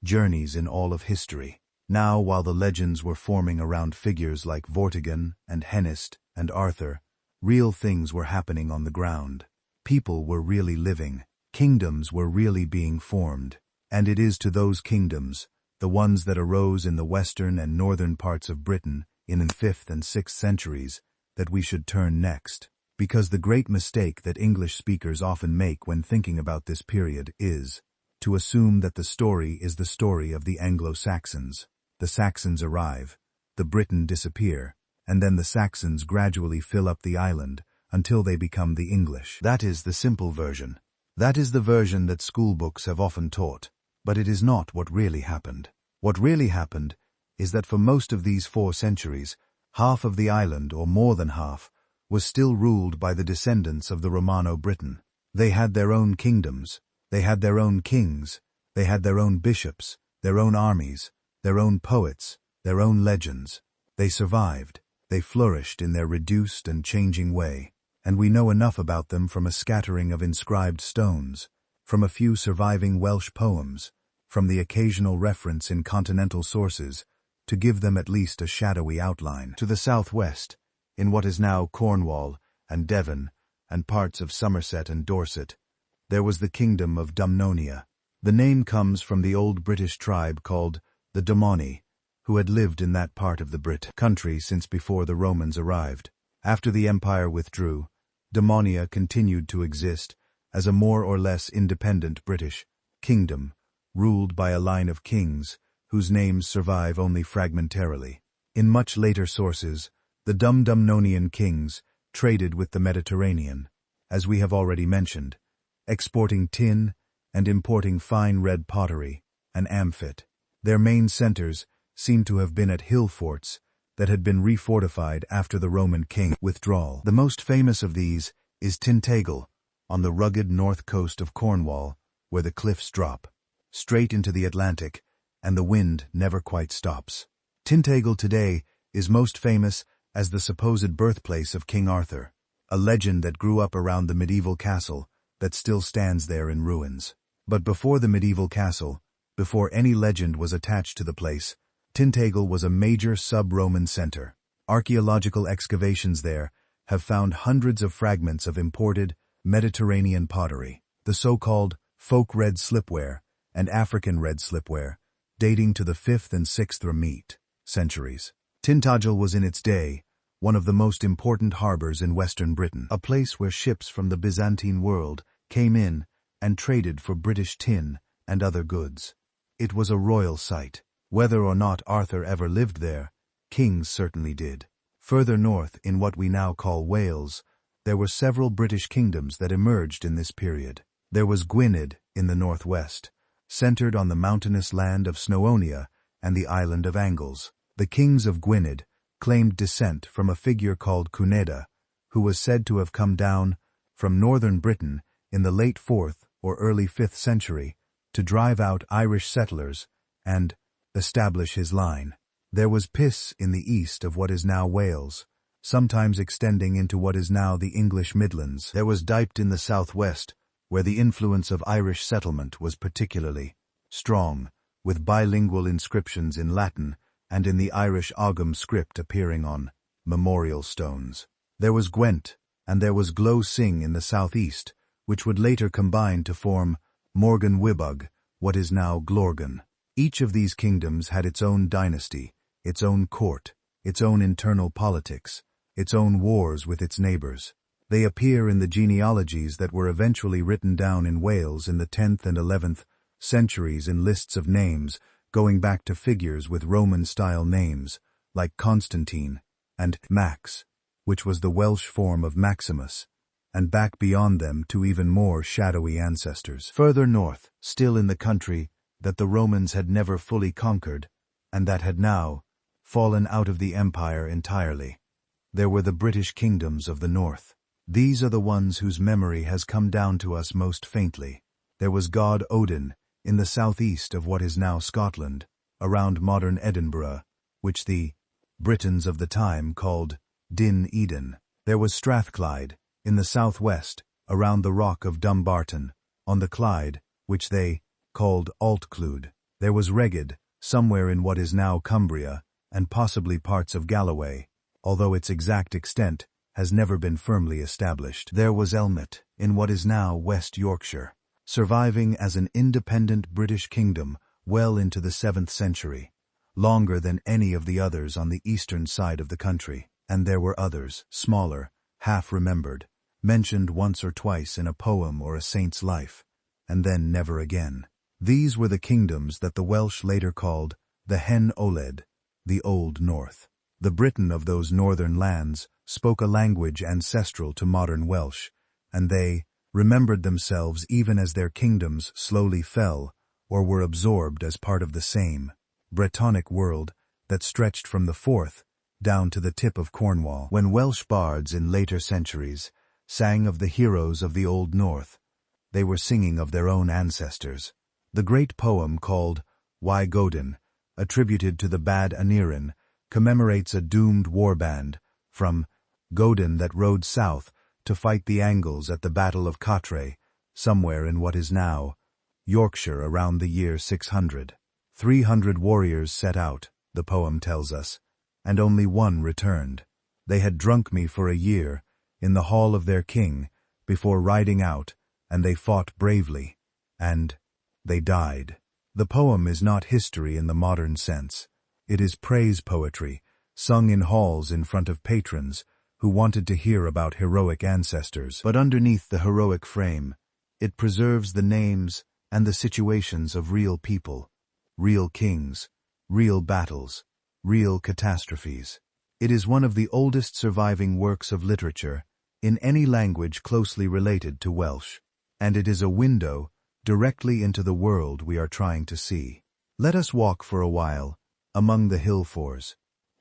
journeys in all of history. Now, while the legends were forming around figures like Vortigern and Hennist and Arthur, real things were happening on the ground. People were really living. Kingdoms were really being formed. And it is to those kingdoms, the ones that arose in the western and northern parts of Britain in the 5th and 6th centuries, that we should turn next. Because the great mistake that English speakers often make when thinking about this period is to assume that the story is the story of the Anglo-Saxons. The Saxons arrive, the Briton disappear, and then the Saxons gradually fill up the island until they become the English. That is the simple version. That is the version that schoolbooks have often taught, but it is not what really happened. What really happened is that for most of these 4 centuries, half of the island, or more than half, was still ruled by the descendants of the Romano-Briton. They had their own kingdoms, they had their own kings, they had their own bishops, their own armies, their own poets, their own legends. They survived, they flourished in their reduced and changing way, and we know enough about them from a scattering of inscribed stones, from a few surviving Welsh poems, from the occasional reference in continental sources, to give them at least a shadowy outline. To the southwest, in what is now Cornwall and Devon and parts of Somerset and Dorset, there was the kingdom of Dumnonia. The name comes from the old British tribe called the Domoni, who had lived in that part of the Brit country since before the Romans arrived. After the empire withdrew, Domonia continued to exist as a more or less independent British kingdom, ruled by a line of kings whose names survive only fragmentarily. In much later sources, the Dumnonian kings traded with the Mediterranean, as we have already mentioned, exporting tin and importing fine red pottery and amphit. Their main centers seem to have been at hill forts that had been refortified after the Roman king withdrawal. The most famous of these is Tintagel, on the rugged north coast of Cornwall, where the cliffs drop straight into the Atlantic, and the wind never quite stops. Tintagel today is most famous as the supposed birthplace of King Arthur, a legend that grew up around the medieval castle that still stands there in ruins. But before the medieval castle, Before any legend was attached to the place, Tintagel was a major sub-Roman center. Archaeological excavations there have found hundreds of fragments of imported Mediterranean pottery, the so-called folk red slipware and African red slipware, dating to the 5th and 6th Ramete centuries. Tintagel was in its day one of the most important harbors in western Britain, a place where ships from the Byzantine world came in and traded for British tin and other goods. It was a royal site. Whether or not Arthur ever lived there, kings certainly did. Further north, in what we now call Wales, there were several British kingdoms that emerged in this period. There was Gwynedd in the northwest, centered on the mountainous land of Snowonia and the island of Angles. The kings of Gwynedd claimed descent from a figure called Cunedda, who was said to have come down from northern Britain in the late 4th or early 5th century to drive out Irish settlers and establish his line. There was Piss in the east of what is now Wales, sometimes extending into what is now the English Midlands. There was Dieppe in the southwest, where the influence of Irish settlement was particularly strong, with bilingual inscriptions in Latin and in the Irish Ogham script appearing on memorial stones. There was Gwent, and there was Glo Sing in the southeast, which would later combine to form Morgan Wibog, what is now Glorgan. Each of these kingdoms had its own dynasty, its own court, its own internal politics, its own wars with its neighbors. They appear in the genealogies that were eventually written down in Wales in the 10th and 11th centuries in lists of names, going back to figures with Roman-style names, like Constantine and Max, which was the Welsh form of Maximus, and back beyond them to even more shadowy ancestors. Further north, still in the country that the Romans had never fully conquered, and that had now fallen out of the empire entirely, there were the British kingdoms of the north. These are the ones whose memory has come down to us most faintly. There was god Odin in the southeast of what is now Scotland, around modern Edinburgh, which the Britons of the time called Din Eden. There was Strathclyde in the southwest, around the rock of Dumbarton, on the Clyde, which they called Altclude. There was Reged, somewhere in what is now Cumbria, and possibly parts of Galloway, although its exact extent has never been firmly established. There was Elmet, in what is now West Yorkshire, surviving as an independent British kingdom well into the 7th century, longer than any of the others on the eastern side of the country. And there were others, smaller, half-remembered, mentioned once or twice in a poem or a saint's life, and then never again. These were the kingdoms that the Welsh later called the Hen Oled, the Old North. The Briton of those northern lands spoke a language ancestral to modern Welsh, and they remembered themselves even as their kingdoms slowly fell or were absorbed as part of the same Brittonic world that stretched from the 4th down to the tip of Cornwall. When Welsh bards in later centuries sang of the heroes of the Old North, they were singing of their own ancestors. The great poem called Why Godin, attributed to the Bad Anirin, commemorates a doomed warband from Godin that rode south to fight the Angles at the Battle of Cottray, somewhere in what is now Yorkshire around the year 600. 300 warriors set out, the poem tells us, and only one returned. They had drunk me for a year in the hall of their king before riding out, and they fought bravely, and they died. The poem is not history in the modern sense. It is praise poetry, sung in halls in front of patrons who wanted to hear about heroic ancestors. But underneath the heroic frame, it preserves the names and the situations of real people, real kings, real battles, real catastrophes. It is one of the oldest surviving works of literature in any language closely related to Welsh, and it is a window directly into the world we are trying to see. Let us walk for a while among the hill fors.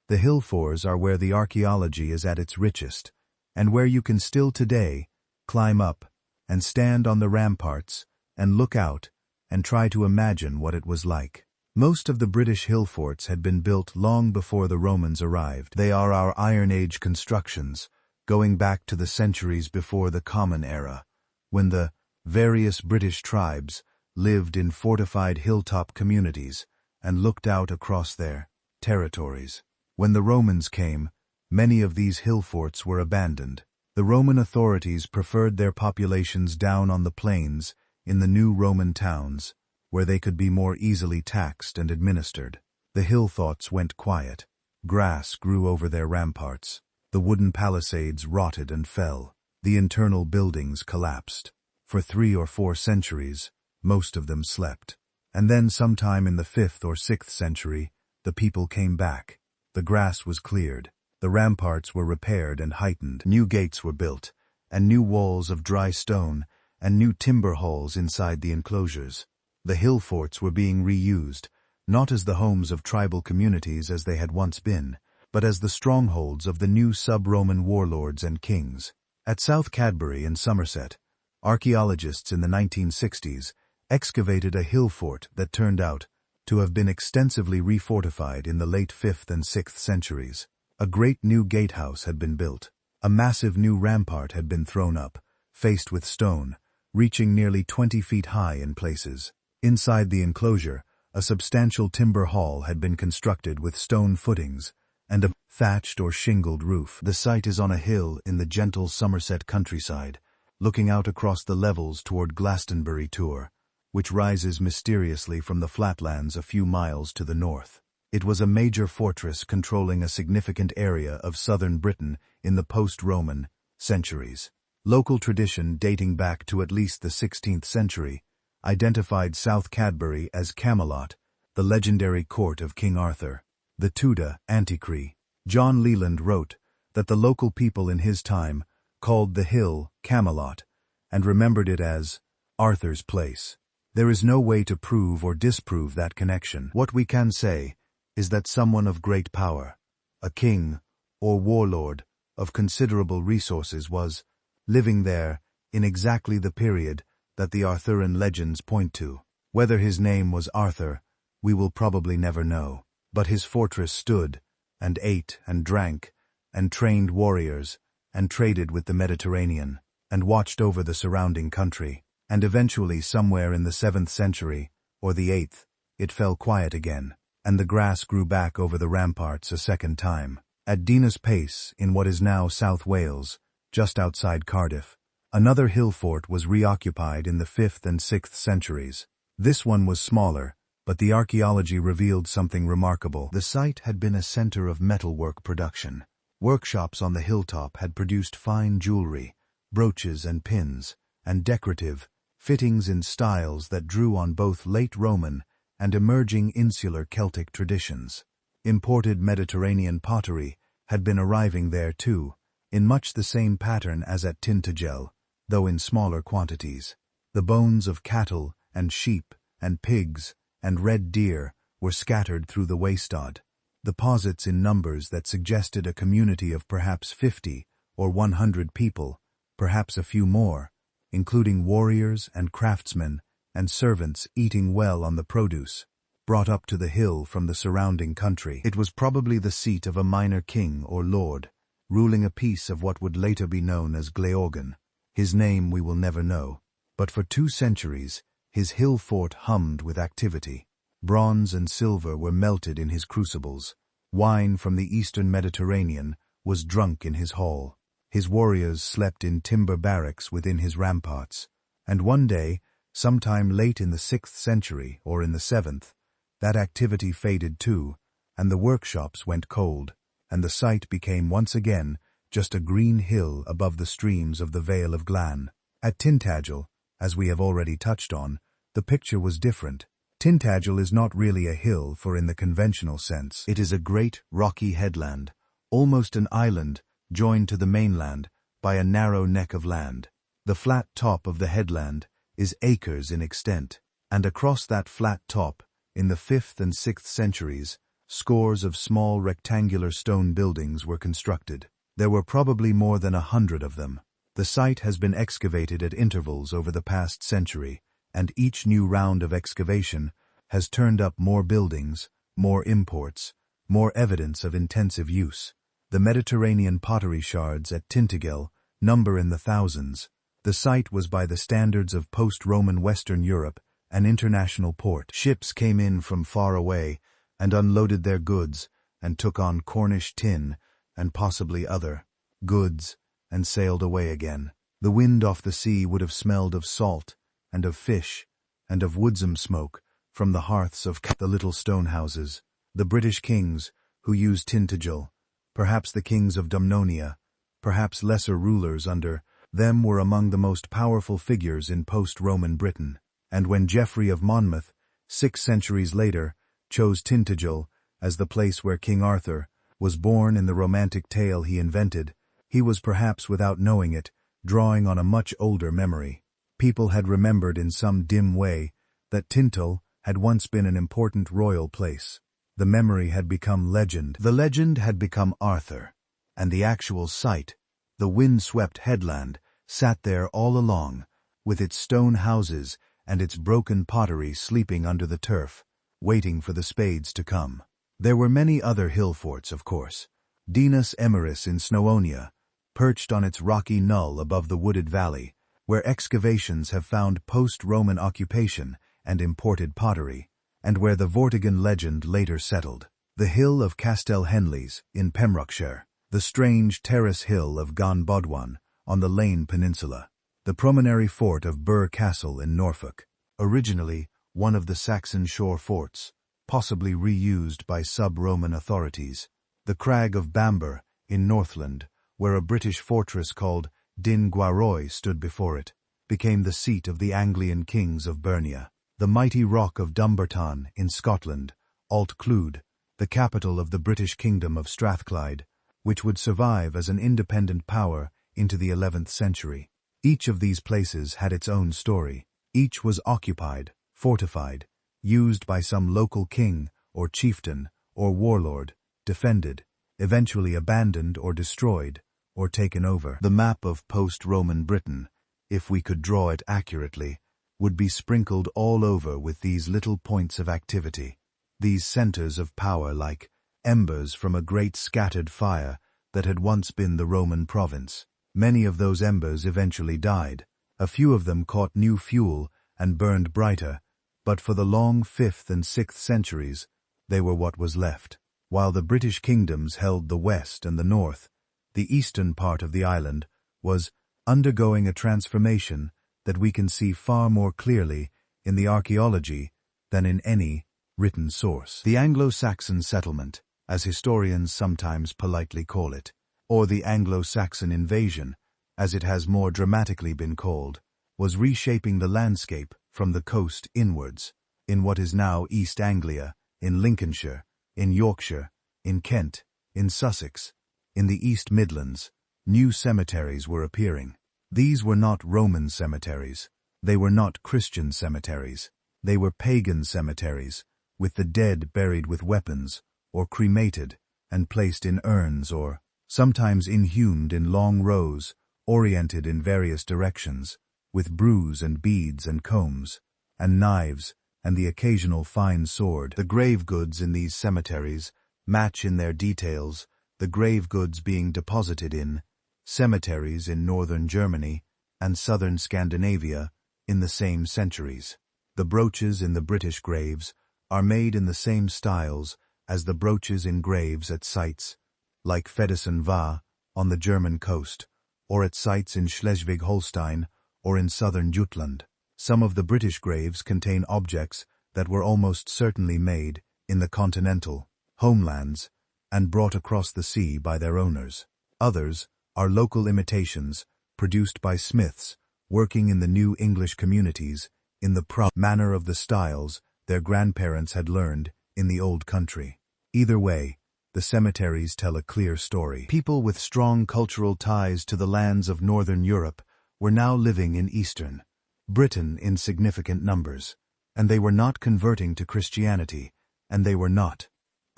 The hill fors are where the archaeology is at its richest, and where you can still today climb up and stand on the ramparts and look out and try to imagine what it was like. Most of the British hill forts had been built long before the Romans arrived. They are our Iron Age constructions, going back to the centuries before the Common Era, when the various British tribes lived in fortified hilltop communities and looked out across their territories. When the Romans came, many of these hill forts were abandoned. The Roman authorities preferred their populations down on the plains in the new Roman towns, where they could be more easily taxed and administered. The hill forts went quiet. Grass grew over their ramparts. The wooden palisades rotted and fell. The internal buildings collapsed. For 3 or 4 centuries, most of them slept. And then sometime in the 5th or 6th century, the people came back. The grass was cleared. The ramparts were repaired and heightened. New gates were built, and new walls of dry stone, and new timber halls inside the enclosures. The hill forts were being reused, not as the homes of tribal communities as they had once been, but as the strongholds of the new sub-Roman warlords and kings. At South Cadbury in Somerset, archaeologists in the 1960s excavated a hill fort that turned out to have been extensively refortified in the late 5th and 6th centuries. A great new gatehouse had been built. A massive new rampart had been thrown up, faced with stone, reaching nearly 20 feet high in places. Inside the enclosure, a substantial timber hall had been constructed with stone footings and a thatched or shingled roof. The site is on a hill in the gentle Somerset countryside, looking out across the levels toward Glastonbury Tor, which rises mysteriously from the flatlands a few miles to the north. It was a major fortress controlling a significant area of southern Britain in the post-Roman centuries. Local tradition dating back to at least the 16th century identified South Cadbury as Camelot, the legendary court of King Arthur. The Tudor Antiquary, John Leland, wrote that the local people in his time called the hill Camelot and remembered it as Arthur's place. There is no way to prove or disprove that connection. What we can say is that someone of great power, a king or warlord of considerable resources, was living there in exactly the period that the Arthurian legends point to. Whether his name was Arthur, we will probably never know. But his fortress stood, and ate and drank, and trained warriors, and traded with the Mediterranean, and watched over the surrounding country. And eventually, somewhere in the 7th century, or the 8th, it fell quiet again, and the grass grew back over the ramparts a second time. At Dinas Pace, in what is now South Wales, just outside Cardiff, another hill fort was reoccupied in the 5th and 6th centuries. This one was smaller, but the archaeology revealed something remarkable. The site had been a center of metalwork production. Workshops on the hilltop had produced fine jewelry, brooches and pins, and decorative fittings in styles that drew on both late Roman and emerging insular Celtic traditions. Imported Mediterranean pottery had been arriving there too, in much the same pattern as at Tintagel, though in smaller quantities. The bones of cattle and sheep and pigs and red deer were scattered through the waystod, deposits in numbers that suggested a community of perhaps 50 or 100 people, perhaps a few more, including warriors and craftsmen and servants eating well on the produce, brought up to the hill from the surrounding country. It was probably the seat of a minor king or lord, ruling a piece of what would later be known as Gleorgan. His name we will never know, but for 2 centuries, his hill fort hummed with activity. Bronze and silver were melted in his crucibles. Wine from the eastern Mediterranean was drunk in his hall. His warriors slept in timber barracks within his ramparts. And one day, sometime late in the 6th century or in the 7th, that activity faded too, and the workshops went cold, and the site became once again just a green hill above the streams of the Vale of Glan. At Tintagel, as we have already touched on, the picture was different. Tintagel is not really a hill, for in the conventional sense, it is a great rocky headland, almost an island joined to the mainland by a narrow neck of land. The flat top of the headland is acres in extent, and across that flat top, in the 5th and 6th centuries, scores of small rectangular stone buildings were constructed. There were probably more than 100 of them. The site has been excavated at intervals over the past century, and each new round of excavation has turned up more buildings, more imports, more evidence of intensive use. The Mediterranean pottery shards at Tintagel number in the thousands. The site was by the standards of post-Roman Western Europe an international port. Ships came in from far away and unloaded their goods and took on Cornish tin and possibly other goods and sailed away again. The wind off the sea would have smelled of salt and of fish and of woodsome smoke from the hearths of the little stone houses. The British kings who used Tintagel, perhaps the kings of Dumnonia, perhaps lesser rulers under them, were among the most powerful figures in post-Roman Britain. And when Geoffrey of Monmouth, 6 centuries later, chose Tintagel as the place where King Arthur was born in the romantic tale he invented, he was perhaps, without knowing it, drawing on a much older memory. People had remembered in some dim way that Tintagel had once been an important royal place. The memory had become legend. The legend had become Arthur, and the actual site, the wind-swept headland, sat there all along, with its stone houses and its broken pottery sleeping under the turf, waiting for the spades to come. There were many other hill forts, of course. Dinas Emeris in Snowonia, perched on its rocky knoll above the wooded valley, where excavations have found post-Roman occupation and imported pottery, and where the Vortigern legend later settled. The hill of Castell Henleys in Pembrokeshire, the strange terrace hill of Gan Bodwan on the Lane Peninsula, the promontory fort of Burr Castle in Norfolk, originally one of the Saxon shore forts, possibly reused by sub-Roman authorities, the crag of Bamber in Northland, where a British fortress called Din Gwaroy stood before it, became the seat of the Anglian kings of Bernia, the mighty rock of Dumbarton in Scotland, Alt Clwyd, the capital of the British kingdom of Strathclyde, which would survive as an independent power into the 11th century. Each of these places had its own story. Each was occupied, fortified, used by some local king or chieftain or warlord, defended, eventually abandoned or destroyed, or taken over. The map of post-Roman Britain, if we could draw it accurately, would be sprinkled all over with these little points of activity, these centers of power like embers from a great scattered fire that had once been the Roman province. Many of those embers eventually died. A few of them caught new fuel and burned brighter, but for the long 5th and 6th centuries, they were what was left. While the British kingdoms held the west and the north, the eastern part of the island was undergoing a transformation that we can see far more clearly in the archaeology than in any written source. The Anglo-Saxon settlement, as historians sometimes politely call it, or the Anglo-Saxon invasion, as it has more dramatically been called, was reshaping the landscape from the coast inwards, in what is now East Anglia, in Lincolnshire, in Yorkshire, in Kent, in Sussex, in the East Midlands. New cemeteries were appearing. These were not Roman cemeteries. They were not Christian cemeteries. They were pagan cemeteries, with the dead buried with weapons, or cremated, and placed in urns or sometimes inhumed in long rows, oriented in various directions, with brews and beads and combs, and knives, and the occasional fine sword. The grave goods in these cemeteries match in their details the grave goods being deposited in cemeteries in northern Germany and southern Scandinavia in the same centuries. The brooches in the British graves are made in the same styles as the brooches in graves at sites like Feddesen on the German coast, or at sites in Schleswig-Holstein or in southern Jutland. Some of the British graves contain objects that were almost certainly made in the continental homelands and brought across the sea by their owners. Others are local imitations produced by smiths working in the new English communities in the proud manner of the styles their grandparents had learned in the old country. Either way, the cemeteries tell a clear story. People with strong cultural ties to the lands of northern Europe were now living in eastern Britain in significant numbers, and they were not converting to Christianity, and they were not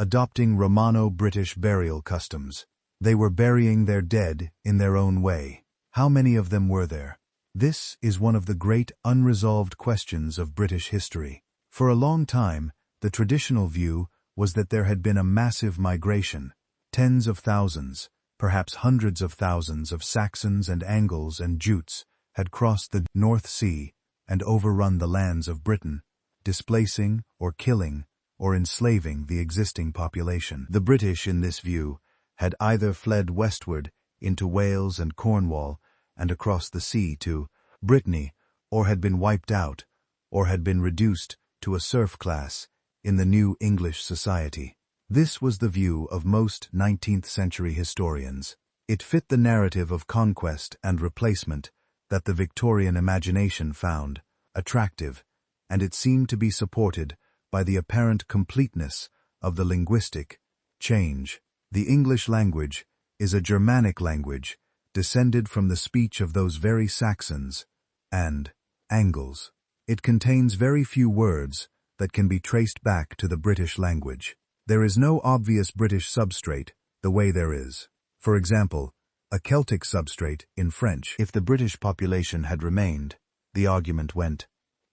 adopting Romano-British burial customs. They were burying their dead in their own way. How many of them were there? This is one of the great unresolved questions of British history. For a long time, the traditional view was that there had been a massive migration. Tens of thousands, perhaps hundreds of thousands of Saxons and Angles and Jutes had crossed the North Sea and overrun the lands of Britain, displacing or killing or enslaving the existing population. The British, in this view, had either fled westward into Wales and Cornwall and across the sea to Brittany, or had been wiped out, or had been reduced to a serf class in the new English society. This was the view of most 19th-century historians. It fit the narrative of conquest and replacement that the Victorian imagination found attractive, and it seemed to be supported by the apparent completeness of the linguistic change. The English language is a Germanic language descended from the speech of those very Saxons and Angles. It contains very few words that can be traced back to the British language. There is no obvious British substrate the way there is, for example, a Celtic substrate in French. If the British population had remained, the argument went,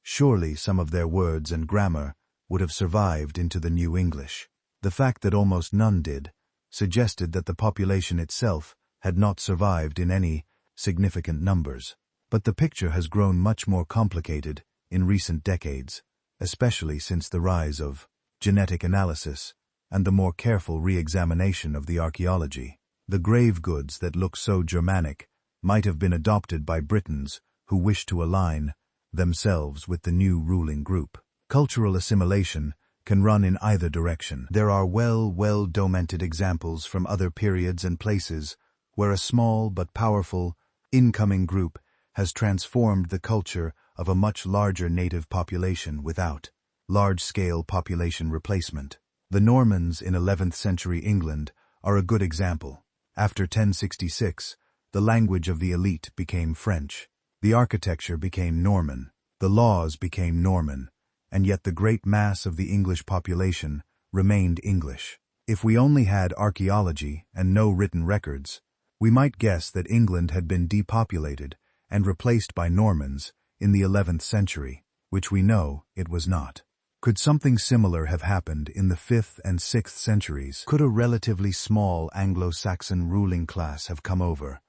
surely some of their words and grammar would have survived into the New English. The fact that almost none did suggested that the population itself had not survived in any significant numbers. But the picture has grown much more complicated in recent decades, especially since the rise of genetic analysis and the more careful re-examination of the archaeology. The grave goods that look so Germanic might have been adopted by Britons who wished to align themselves with the new ruling group. Cultural assimilation can run in either direction. There are well-documented examples from other periods and places where a small but powerful incoming group has transformed the culture of a much larger native population without large-scale population replacement. The Normans in 11th century England are a good example. After 1066, the language of the elite became French, the architecture became Norman, the laws became Norman, and yet the great mass of the English population remained English. If we only had archaeology and no written records, we might guess that England had been depopulated and replaced by Normans in the 11th century, which we know it was not. Could something similar have happened in the 5th and 6th centuries? Could a relatively small Anglo-Saxon ruling class have come over,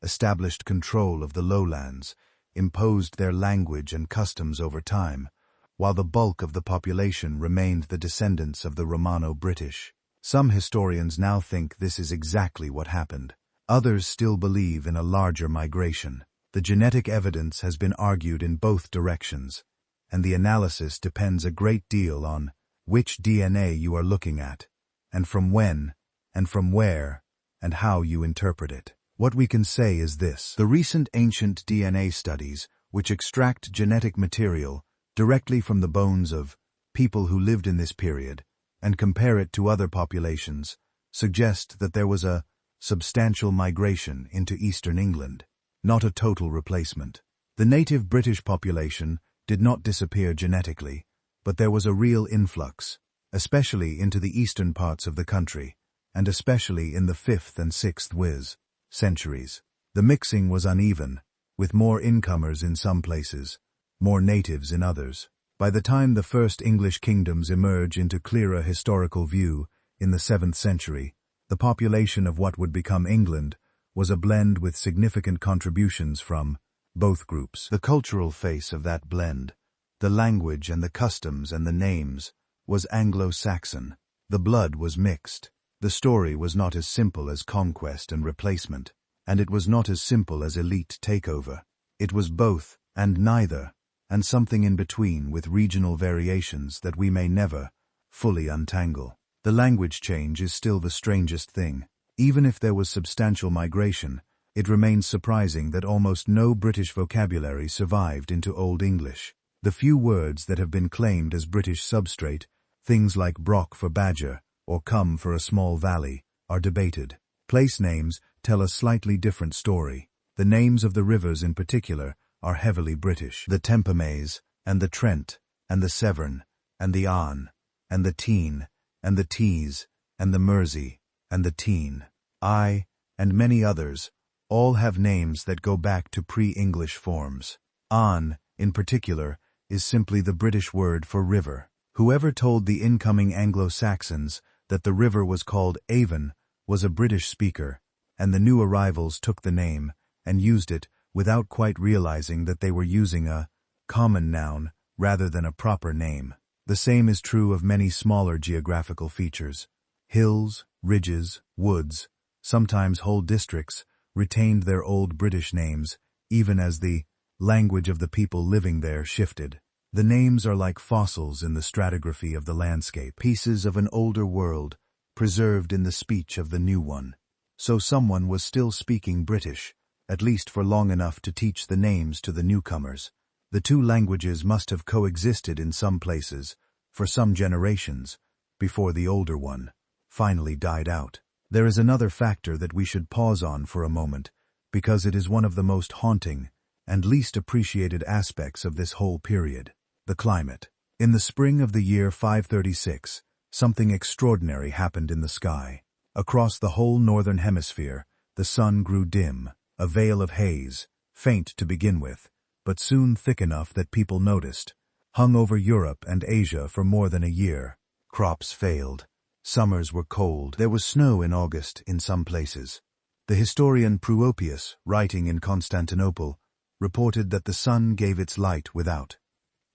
established control of the lowlands, imposed their language and customs over time, while the bulk of the population remained the descendants of the Romano-British? Some historians now think this is exactly what happened. Others still believe in a larger migration. The genetic evidence has been argued in both directions, and the analysis depends a great deal on which DNA you are looking at, and from when, and from where, and how you interpret it. What we can say is this: the recent ancient DNA studies, which extract genetic material directly from the bones of people who lived in this period and compare it to other populations, suggest that there was a substantial migration into eastern England, not a total replacement. The native British population did not disappear genetically, but there was a real influx, especially into the eastern parts of the country, and especially in the 5th and 6th centuries. The mixing was uneven, with more incomers in some places, more natives in others. By the time the first English kingdoms emerge into clearer historical view in the 7th century, the population of what would become England was a blend with significant contributions from both groups. The cultural face of that blend, the language and the customs and the names, was Anglo-Saxon. The blood was mixed. The story was not as simple as conquest and replacement, and it was not as simple as elite takeover. It was both and neither, and something in between with regional variations that we may never fully untangle. The language change is still the strangest thing. Even if there was substantial migration, it remains surprising that almost no British vocabulary survived into Old English. The few words that have been claimed as British substrate, things like brock for badger or come for a small valley, are debated. Place names tell a slightly different story. The names of the rivers in particular are heavily British. The Thames and the Trent and the Severn and the Arn and the Tees and the Tees and the Mersey and the Tean, and many others, all have names that go back to pre-English forms. An, in particular, is simply the British word for river. Whoever told the incoming Anglo-Saxons that the river was called Avon was a British speaker, and the new arrivals took the name and used it without quite realizing that they were using a common noun rather than a proper name. The same is true of many smaller geographical features. Hills, ridges, woods, sometimes whole districts, retained their old British names, even as the language of the people living there shifted. The names are like fossils in the stratigraphy of the landscape, pieces of an older world, preserved in the speech of the new one. So someone was still speaking British, at least for long enough to teach the names to the newcomers. The two languages must have coexisted in some places, for some generations, before the older one finally died out. There is another factor that we should pause on for a moment, because it is one of the most haunting and least appreciated aspects of this whole period: the climate. In the spring of the year 536, something extraordinary happened in the sky. Across the whole northern hemisphere, the sun grew dim, a veil of haze, faint to begin with, but soon thick enough that people noticed, hung over Europe and Asia for more than a year. Crops failed. Summers were cold. There was snow in August in some places. The historian Procopius, writing in Constantinople, reported that the sun gave its light without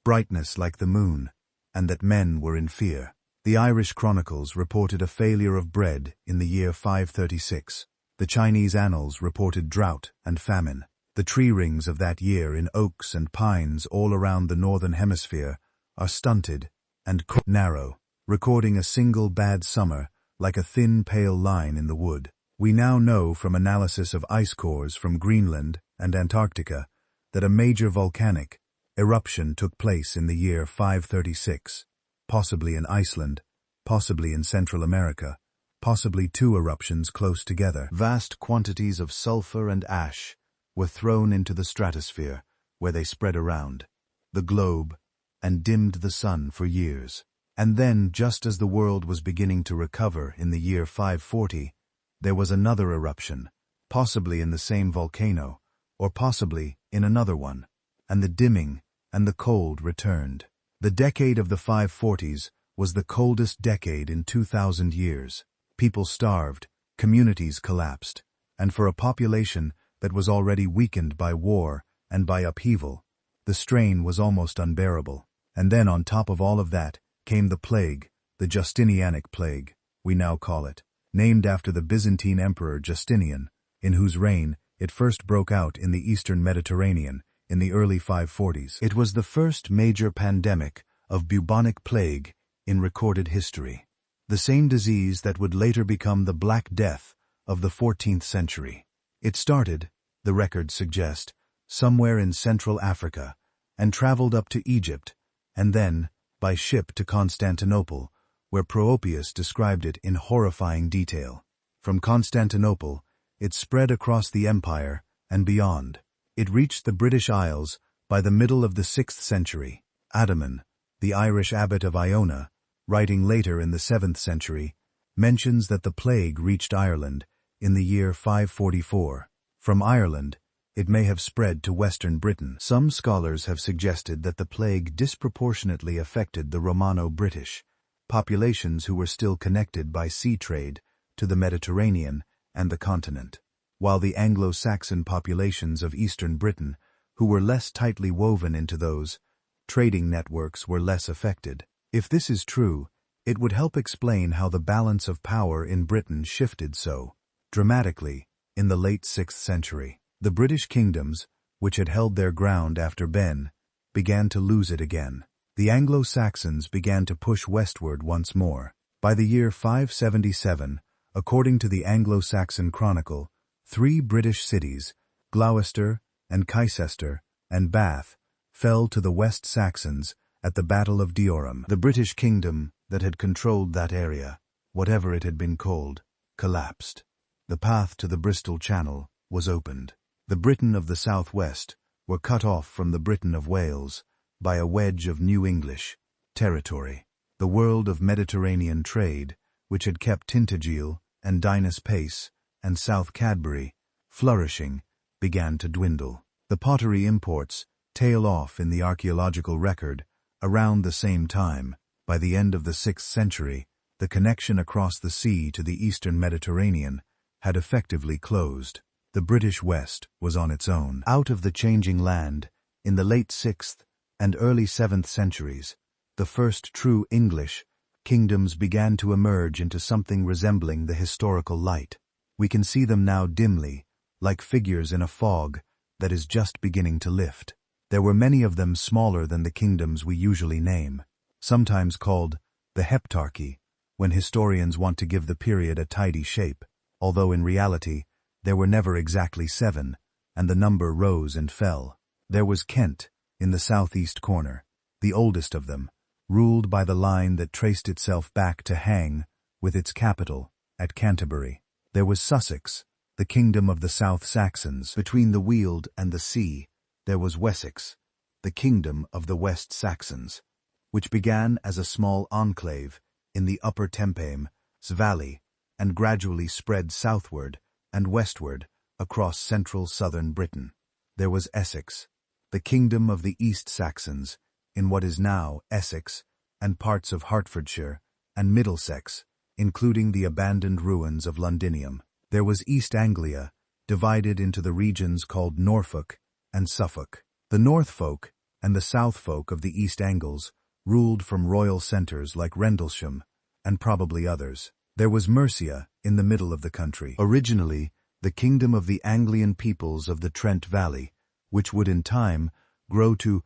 brightness like the moon, and that men were in fear. The Irish chronicles reported a failure of bread in the year 536. The Chinese annals reported drought and famine. The tree rings of that year in oaks and pines all around the northern hemisphere are stunted and narrow, recording a single bad summer like a thin pale line in the wood. We now know from analysis of ice cores from Greenland and Antarctica that a major volcanic eruption took place in the year 536, possibly in Iceland, possibly in Central America, possibly two eruptions close together. Vast quantities of sulfur and ash were thrown into the stratosphere, where they spread around the globe and dimmed the sun for years. And then, just as the world was beginning to recover in the year 540, there was another eruption, possibly in the same volcano, or possibly in another one, and the dimming and the cold returned. The decade of the 540s was the coldest decade in 2,000 years. People starved, communities collapsed, and for a population that was already weakened by war and by upheaval, the strain was almost unbearable. And then on top of all of that came the plague, the Justinianic plague, we now call it, named after the Byzantine Emperor Justinian, in whose reign it first broke out in the eastern Mediterranean in the early 540s. It was the first major pandemic of bubonic plague in recorded history, the same disease that would later become the Black Death of the 14th century. It started, the records suggest, somewhere in Central Africa, and traveled up to Egypt, and then by ship to Constantinople, where Procopius described it in horrifying detail. From Constantinople, it spread across the empire and beyond. It reached the British Isles by the middle of the 6th century. Adaman, the Irish abbot of Iona, writing later in the 7th century, mentions that the plague reached Ireland in the year 544. From Ireland, it may have spread to western Britain. Some scholars have suggested that the plague disproportionately affected the Romano-British, populations who were still connected by sea trade to the Mediterranean and the continent, while the Anglo-Saxon populations of eastern Britain, who were less tightly woven into those trading networks, were less affected. If this is true, it would help explain how the balance of power in Britain shifted so dramatically in the late 6th century. The British kingdoms, which had held their ground after Ben, began to lose it again. The Anglo-Saxons began to push westward once more. By the year 577, according to the Anglo-Saxon Chronicle, 3 British cities, Gloucester and Chichester and Bath, fell to the West Saxons at the Battle of Diorum. The British kingdom that had controlled that area, whatever it had been called, collapsed. The path to the Bristol Channel was opened. The Britain of the southwest were cut off from the Britain of Wales by a wedge of New English territory. The world of Mediterranean trade, which had kept Tintagel and Dinas Pace and South Cadbury flourishing, began to dwindle. The pottery imports tail off in the archaeological record around the same time. By the end of the 6th century, the connection across the sea to the eastern Mediterranean had effectively closed. The British West was on its own. Out of the changing land, in the late 6th and early 7th centuries, the first true English kingdoms began to emerge into something resembling the historical light. We can see them now dimly, like figures in a fog that is just beginning to lift. There were many of them smaller than the kingdoms we usually name, sometimes called the Heptarchy, when historians want to give the period a tidy shape, although in reality there were never exactly 7, and the number rose and fell. There was Kent, in the southeast corner, the oldest of them, ruled by the line that traced itself back to Hang, with its capital at Canterbury. There was Sussex, the kingdom of the South Saxons. Between the Weald and the sea, there was Wessex, the kingdom of the West Saxons, which began as a small enclave in the upper Thames valley and gradually spread southward and westward across central southern Britain. There was Essex, the kingdom of the East Saxons, in what is now Essex and parts of Hertfordshire and Middlesex, including the abandoned ruins of Londinium. There was East Anglia, divided into the regions called Norfolk and Suffolk. The North folk and the South folk of the East Angles ruled from royal centres like Rendlesham and probably others. There was Mercia in the middle of the country, originally the kingdom of the Anglian peoples of the Trent Valley, which would in time grow to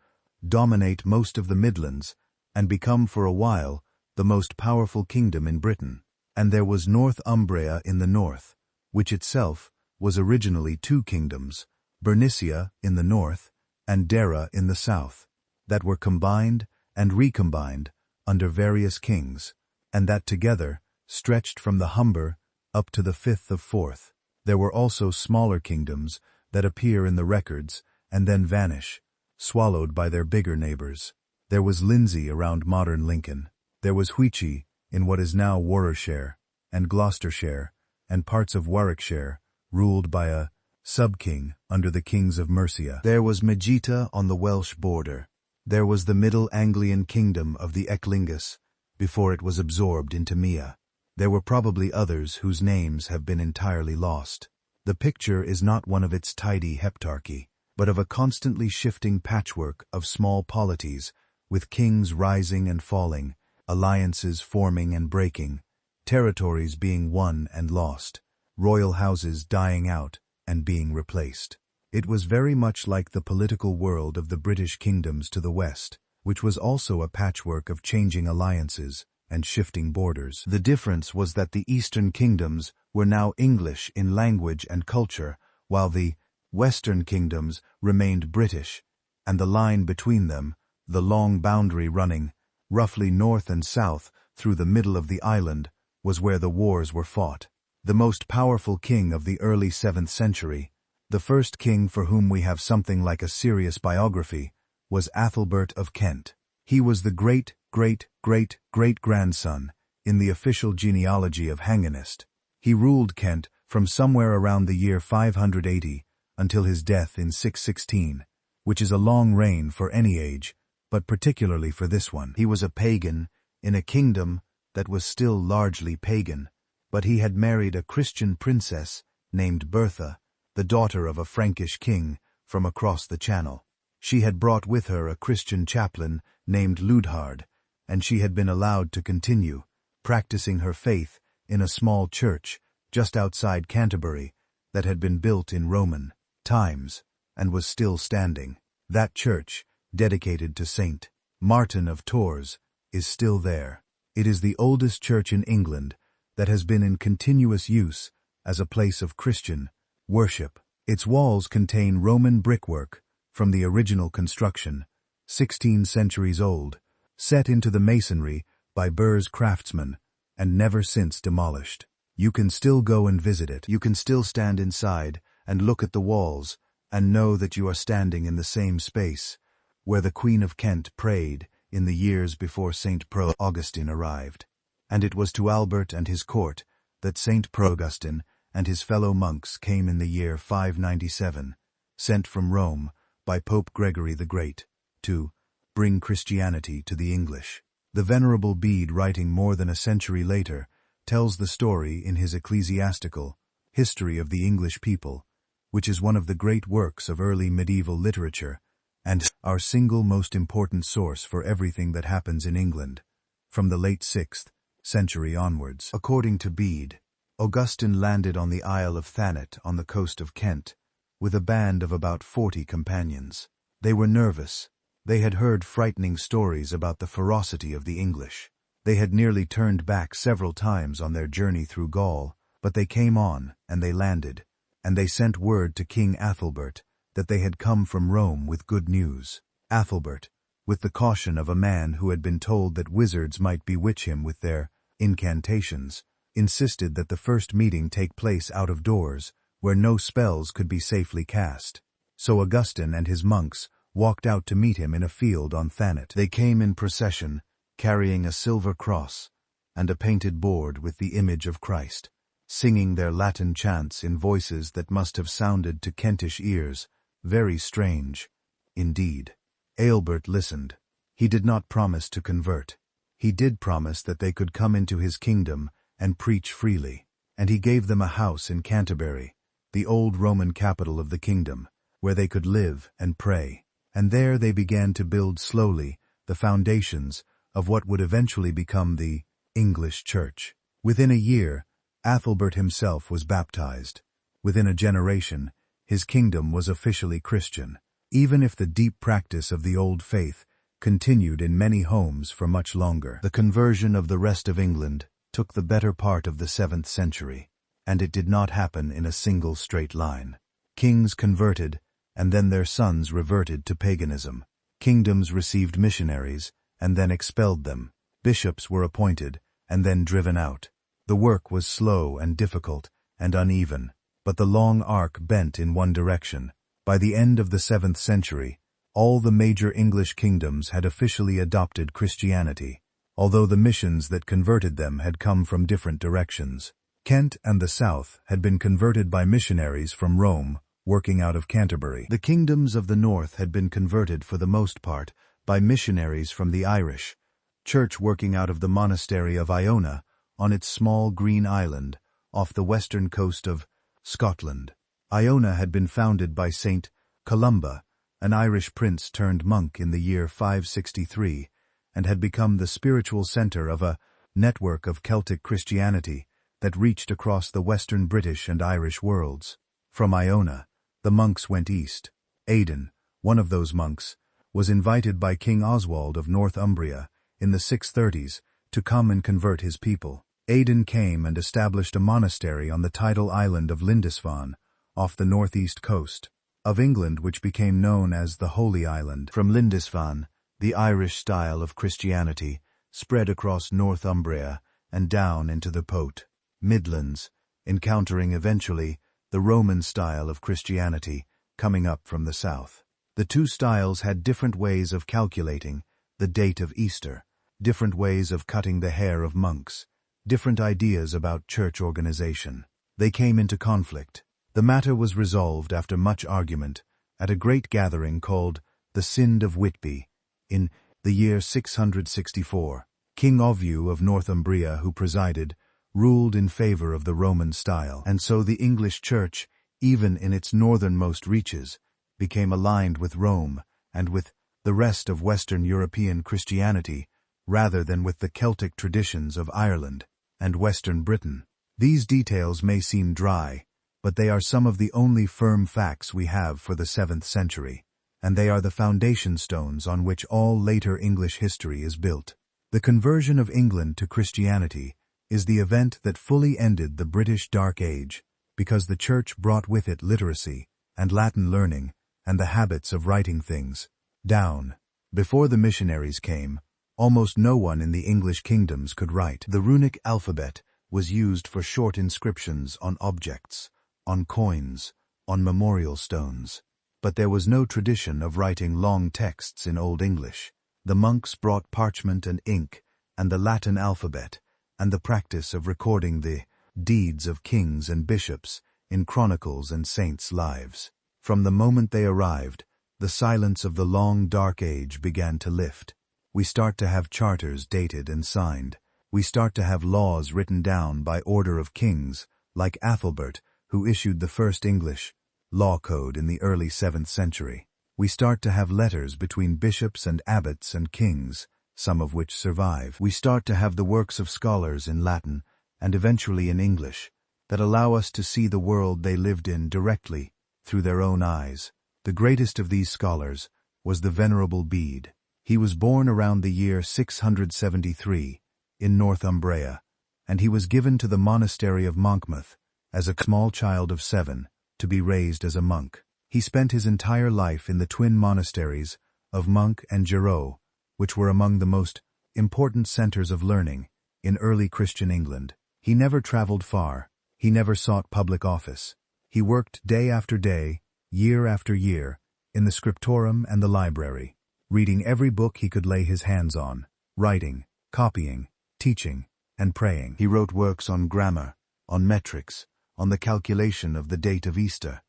dominate most of the Midlands and become for a while the most powerful kingdom in Britain. And there was Northumbria in the north, which itself was originally 2 kingdoms, Bernicia in the north and Dara in the south, that were combined and recombined under various kings, and that together stretched from the Humber up to the 5th of Forth. There were also smaller kingdoms that appear in the records and then vanish, swallowed by their bigger neighbors. There was Lindsey around modern Lincoln. There was Huici in what is now Warwickshire and Gloucestershire and parts of Warwickshire, ruled by a sub-king under the kings of Mercia. There was Megeta on the Welsh border. There was the Middle Anglian kingdom of the Ecklingus, before it was absorbed into Mia. There were probably others whose names have been entirely lost. The picture is not one of its tidy heptarchy, but of a constantly shifting patchwork of small polities, with kings rising and falling, alliances forming and breaking, territories being won and lost, royal houses dying out and being replaced. It was very much like the political world of the British kingdoms to the west, which was also a patchwork of changing alliances and shifting borders. The difference was that the eastern kingdoms were now English in language and culture, while the western kingdoms remained British, and the line between them, the long boundary running roughly north and south through the middle of the island, was where the wars were fought. The most powerful king of the early 7th century, the first king for whom we have something like a serious biography, was Athelbert of Kent. He was the great-great-great-great-grandson in the official genealogy of Hangenist. He ruled Kent from somewhere around the year 580 until his death in 616, which is a long reign for any age, but particularly for this one. He was a pagan in a kingdom that was still largely pagan, but he had married a Christian princess named Bertha, the daughter of a Frankish king from across the Channel. She had brought with her a Christian chaplain named Ludhard, and she had been allowed to continue practicing her faith in a small church just outside Canterbury that had been built in Roman times and was still standing. That church, dedicated to Saint Martin of Tours, is still there. It is the oldest church in England that has been in continuous use as a place of Christian worship. Its walls contain Roman brickwork from the original construction, 16 centuries old, set into the masonry by Burr's craftsmen, and never since demolished. You can still go and visit it. You can still stand inside and look at the walls and know that you are standing in the same space where the Queen of Kent prayed in the years before St. Augustine arrived. And it was to Albert and his court that St. Augustine and his fellow monks came in the year 597, sent from Rome by Pope Gregory the Great, to bring Christianity to the English. The Venerable Bede, writing more than a century later, tells the story in his ecclesiastical History of the English People, which is one of the great works of early medieval literature, and our single most important source for everything that happens in England, from the late 6th century onwards. According to Bede, Augustine landed on the Isle of Thanet on the coast of Kent, with a band of about 40 companions. They were nervous. They had heard frightening stories about the ferocity of the English. They had nearly turned back several times on their journey through Gaul, but they came on, and they landed, and they sent word to King Athelbert that they had come from Rome with good news. Athelbert, with the caution of a man who had been told that wizards might bewitch him with their incantations, insisted that the first meeting take place out of doors, where no spells could be safely cast. So Augustine and his monks walked out to meet him in a field on Thanet. They came in procession, carrying a silver cross and a painted board with the image of Christ, singing their Latin chants in voices that must have sounded to Kentish ears very strange indeed. Aelbert listened. He did not promise to convert. He did promise that they could come into his kingdom and preach freely, and he gave them a house in Canterbury, the old Roman capital of the kingdom, where they could live and pray. And there they began to build slowly the foundations of what would eventually become the English Church. Within a year, Athelbert himself was baptized. Within a generation, his kingdom was officially Christian, even if the deep practice of the old faith continued in many homes for much longer. The conversion of the rest of England took the better part of the 7th century, and it did not happen in a single straight line. Kings converted, and then their sons reverted to paganism. Kingdoms received missionaries, and then expelled them. Bishops were appointed, and then driven out. The work was slow and difficult and uneven, but the long arc bent in one direction. By the end of the 7th century, all the major English kingdoms had officially adopted Christianity, although the missions that converted them had come from different directions. Kent and the south had been converted by missionaries from Rome, working out of Canterbury. The kingdoms of the north had been converted for the most part by missionaries from the Irish Church working out of the monastery of Iona on its small green island off the western coast of Scotland. Iona had been founded by Saint Columba, an Irish prince turned monk in the year 563, and had become the spiritual center of a network of Celtic Christianity that reached across the western British and Irish worlds. From Iona, the monks went east. Aidan, one of those monks, was invited by King Oswald of Northumbria in the 630s to come and convert his people. Aidan came and established a monastery on the tidal island of Lindisfarne, off the northeast coast of England, which became known as the Holy Island. From Lindisfarne, the Irish style of Christianity spread across Northumbria and down into the Pout Midlands, encountering eventually the Roman style of Christianity coming up from the south. The two styles had different ways of calculating the date of Easter, different ways of cutting the hair of monks, different ideas about church organization. They came into conflict. The matter was resolved after much argument at a great gathering called the Synod of Whitby in the year 664. King Oviu of Northumbria, who presided, ruled in favor of the Roman style, and so the English Church, even in its northernmost reaches, became aligned with Rome and with the rest of Western European Christianity rather than with the Celtic traditions of Ireland and Western Britain. These details may seem dry, but they are some of the only firm facts we have for the 7th century, and they are the foundation stones on which all later English history is built. The conversion of England to Christianity is the event that fully ended the British Dark Age, because the Church brought with it literacy and Latin learning and the habits of writing things down. Before the missionaries came, almost no one in the English kingdoms could write. The runic alphabet was used for short inscriptions on objects, on coins, on memorial stones. But there was no tradition of writing long texts in Old English. The monks brought parchment and ink and the Latin alphabet, and the practice of recording the deeds of kings and bishops in chronicles and saints' lives. From the moment they arrived, the silence of the long dark age began to lift. We start to have charters dated and signed. We start to have laws written down by order of kings, like Athelbert, who issued the first English law code in the early 7th century. We start to have letters between bishops and abbots and kings, some of which survive. We start to have the works of scholars in Latin, and eventually in English, that allow us to see the world they lived in directly, through their own eyes. The greatest of these scholars was the Venerable Bede. He was born around the year 673, in Northumbria, and he was given to the monastery of Monmouth as a small child of 7, to be raised as a monk. He spent his entire life in the twin monasteries of Monk and Jarrow, which were among the most important centers of learning in early Christian England. He never traveled far. He never sought public office. He worked day after day, year after year, in the scriptorium and the library, reading every book he could lay his hands on, writing, copying, teaching, and praying. He wrote works on grammar, on metrics, on the calculation of the date of Easter,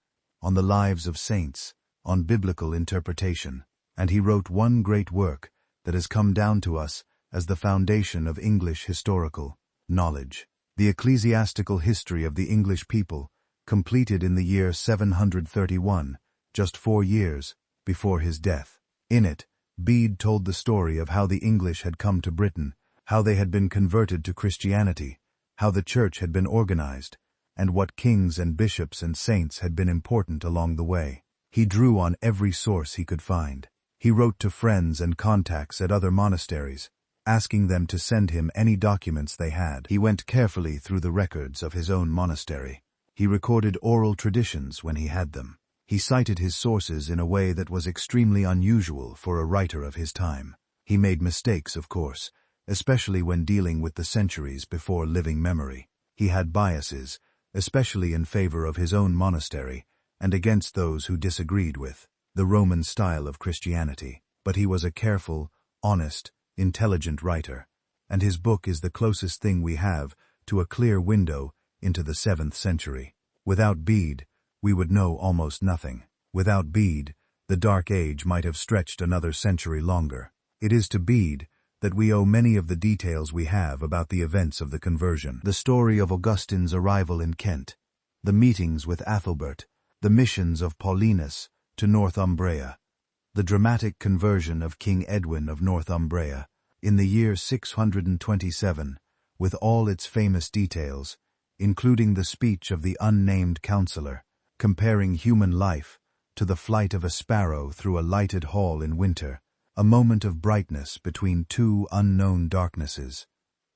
on the lives of saints, on biblical interpretation, and he wrote one great work that has come down to us as the foundation of English historical knowledge, the Ecclesiastical History of the English People, completed in the year 731, just 4 years before his death. In it, Bede told the story of how the English had come to Britain, how they had been converted to Christianity, how the church had been organized, and what kings and bishops and saints had been important along the way. He drew on every source he could find. He wrote to friends and contacts at other monasteries, asking them to send him any documents they had. He went carefully through the records of his own monastery. He recorded oral traditions when he had them. He cited his sources in a way that was extremely unusual for a writer of his time. He made mistakes, of course, especially when dealing with the centuries before living memory. He had biases, especially in favor of his own monastery, and against those who disagreed with the Roman style of Christianity. But he was a careful, honest, intelligent writer, and his book is the closest thing we have to a clear window into the 7th century. Without Bede, we would know almost nothing. Without Bede, the Dark Age might have stretched another century longer. It is to Bede that we owe many of the details we have about the events of the conversion. The story of Augustine's arrival in Kent, the meetings with Athelbert, the missions of Paulinus to Northumbria, the dramatic conversion of King Edwin of Northumbria in the year 627, with all its famous details, including the speech of the unnamed counselor, comparing human life to the flight of a sparrow through a lighted hall in winter, a moment of brightness between two unknown darknesses.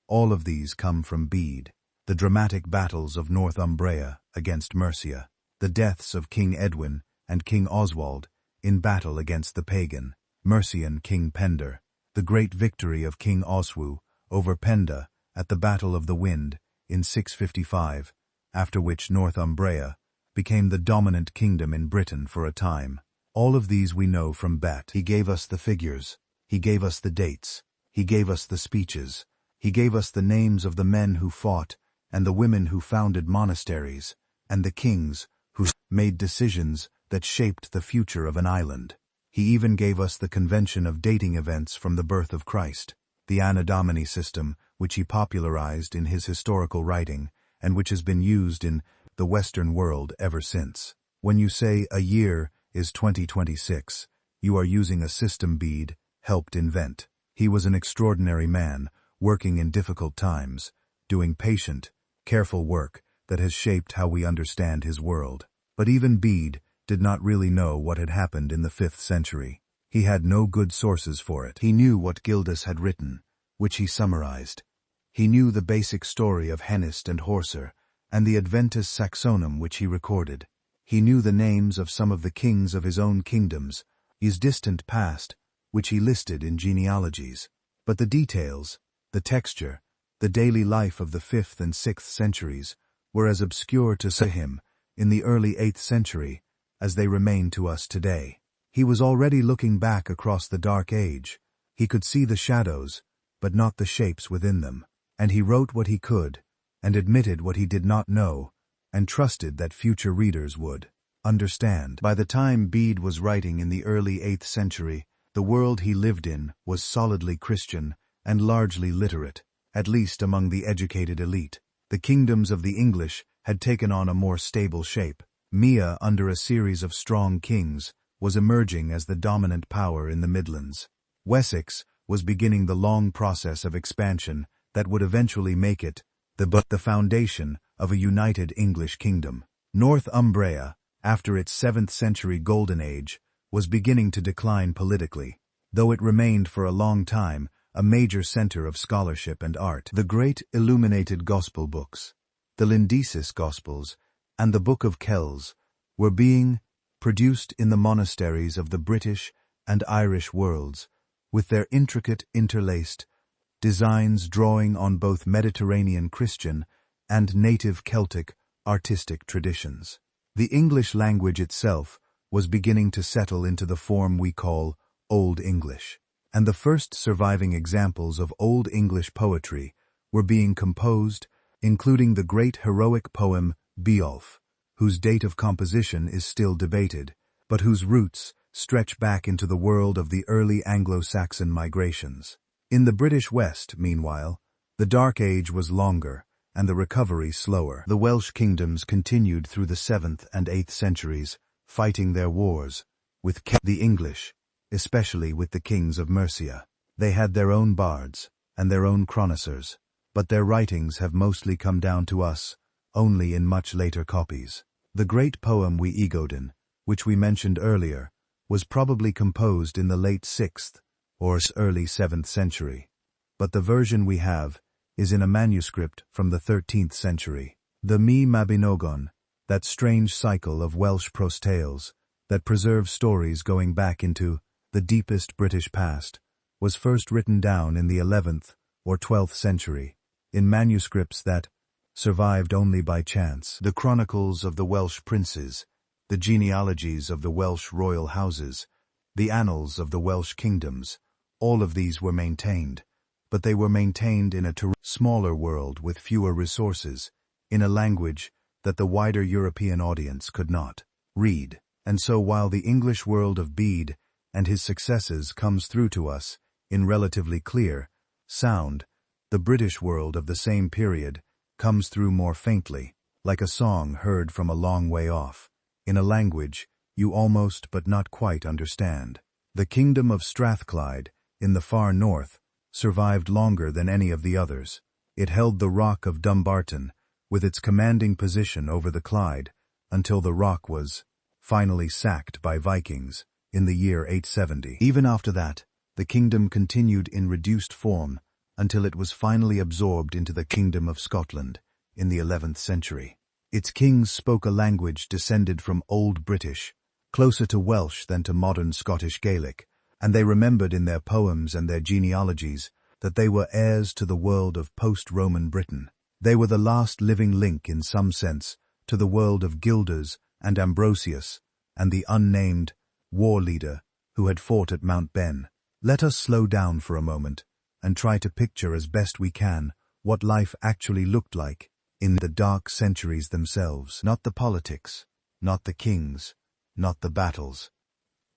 All of these come from Bede. The dramatic battles of Northumbria against Mercia, the deaths of King Edwin and King Oswald in battle against the pagan, Mercian King Penda, the great victory of King Oswu over Penda at the Battle of the Wind in 655, after which Northumbria became the dominant kingdom in Britain for a time. All of these we know from Bede. He gave us the figures, he gave us the dates, he gave us the speeches, he gave us the names of the men who fought and the women who founded monasteries, and the kings who made decisions that shaped the future of an island. He even gave us the convention of dating events from the birth of Christ, the Anno Domini system, which he popularized in his historical writing, and which has been used in the Western world ever since. When you say a year is 2026, you are using a system Bede helped invent. He was an extraordinary man, working in difficult times, doing patient, careful work that has shaped how we understand his world. But even Bede did not really know what had happened in the 5th century. He had no good sources for it. He knew what Gildas had written, which he summarized. He knew the basic story of Hengist and Horsa, and the Adventus Saxonum which he recorded. He knew the names of some of the kings of his own kingdoms, his distant past, which he listed in genealogies. But the details, the texture, the daily life of the 5th and 6th centuries were as obscure to him in the early 8th century as they remain to us today. He was already looking back across the Dark Age. He could see the shadows, but not the shapes within them. And he wrote what he could, and admitted what he did not know, and trusted that future readers would understand. By the time Bede was writing in the early 8th century, the world he lived in was solidly Christian and largely literate, at least among the educated elite. The kingdoms of the English had taken on a more stable shape. Mia, under a series of strong kings, was emerging as the dominant power in the Midlands. Wessex was beginning the long process of expansion that would eventually make it the foundation of a united English kingdom. Northumbria, after its 7th century golden age, was beginning to decline politically, though it remained for a long time a major center of scholarship and art. The great illuminated gospel books, the Lindesis Gospels, and the Book of Kells, were being produced in the monasteries of the British and Irish worlds, with their intricate interlaced designs drawing on both Mediterranean Christian and native Celtic artistic traditions. The English language itself was beginning to settle into the form we call Old English, and the first surviving examples of Old English poetry were being composed, including the great heroic poem Beowulf, whose date of composition is still debated, but whose roots stretch back into the world of the early Anglo-Saxon migrations. In the British West, meanwhile, the Dark Age was longer and the recovery slower. The Welsh kingdoms continued through the 7th and 8th centuries, fighting their wars with the English, especially with the kings of Mercia. They had their own bards and their own chroniclers, but their writings have mostly come down to us only in much later copies. The great poem We Egodin, which we mentioned earlier, was probably composed in the late 6th or early 7th century, but the version we have is in a manuscript from the 13th century. The Mi Mabinogon, that strange cycle of Welsh prose tales that preserves stories going back into the deepest British past, was first written down in the 11th or 12th century, in manuscripts that survived only by chance. The chronicles of the Welsh princes, the genealogies of the Welsh royal houses, the annals of the Welsh kingdoms, all of these were maintained, but they were maintained in a smaller world with fewer resources, in a language that the wider European audience could not read. And so while the English world of Bede and his successes comes through to us in relatively clear sound, the British world of the same period comes through more faintly, like a song heard from a long way off, in a language you almost but not quite understand. The kingdom of Strathclyde, in the far north, survived longer than any of the others. It held the rock of Dumbarton, with its commanding position over the Clyde, until the rock was finally sacked by Vikings in the year 870. Even after that, the kingdom continued in reduced form until it was finally absorbed into the Kingdom of Scotland in the 11th century. Its kings spoke a language descended from Old British, closer to Welsh than to modern Scottish Gaelic, and they remembered in their poems and their genealogies that they were heirs to the world of post-Roman Britain. They were the last living link, in some sense, to the world of Gilders and Ambrosius and the unnamed war leader who had fought at Mount Ben. Let us slow down for a moment and try to picture as best we can what life actually looked like in the dark centuries themselves. Not the politics, not the kings, not the battles.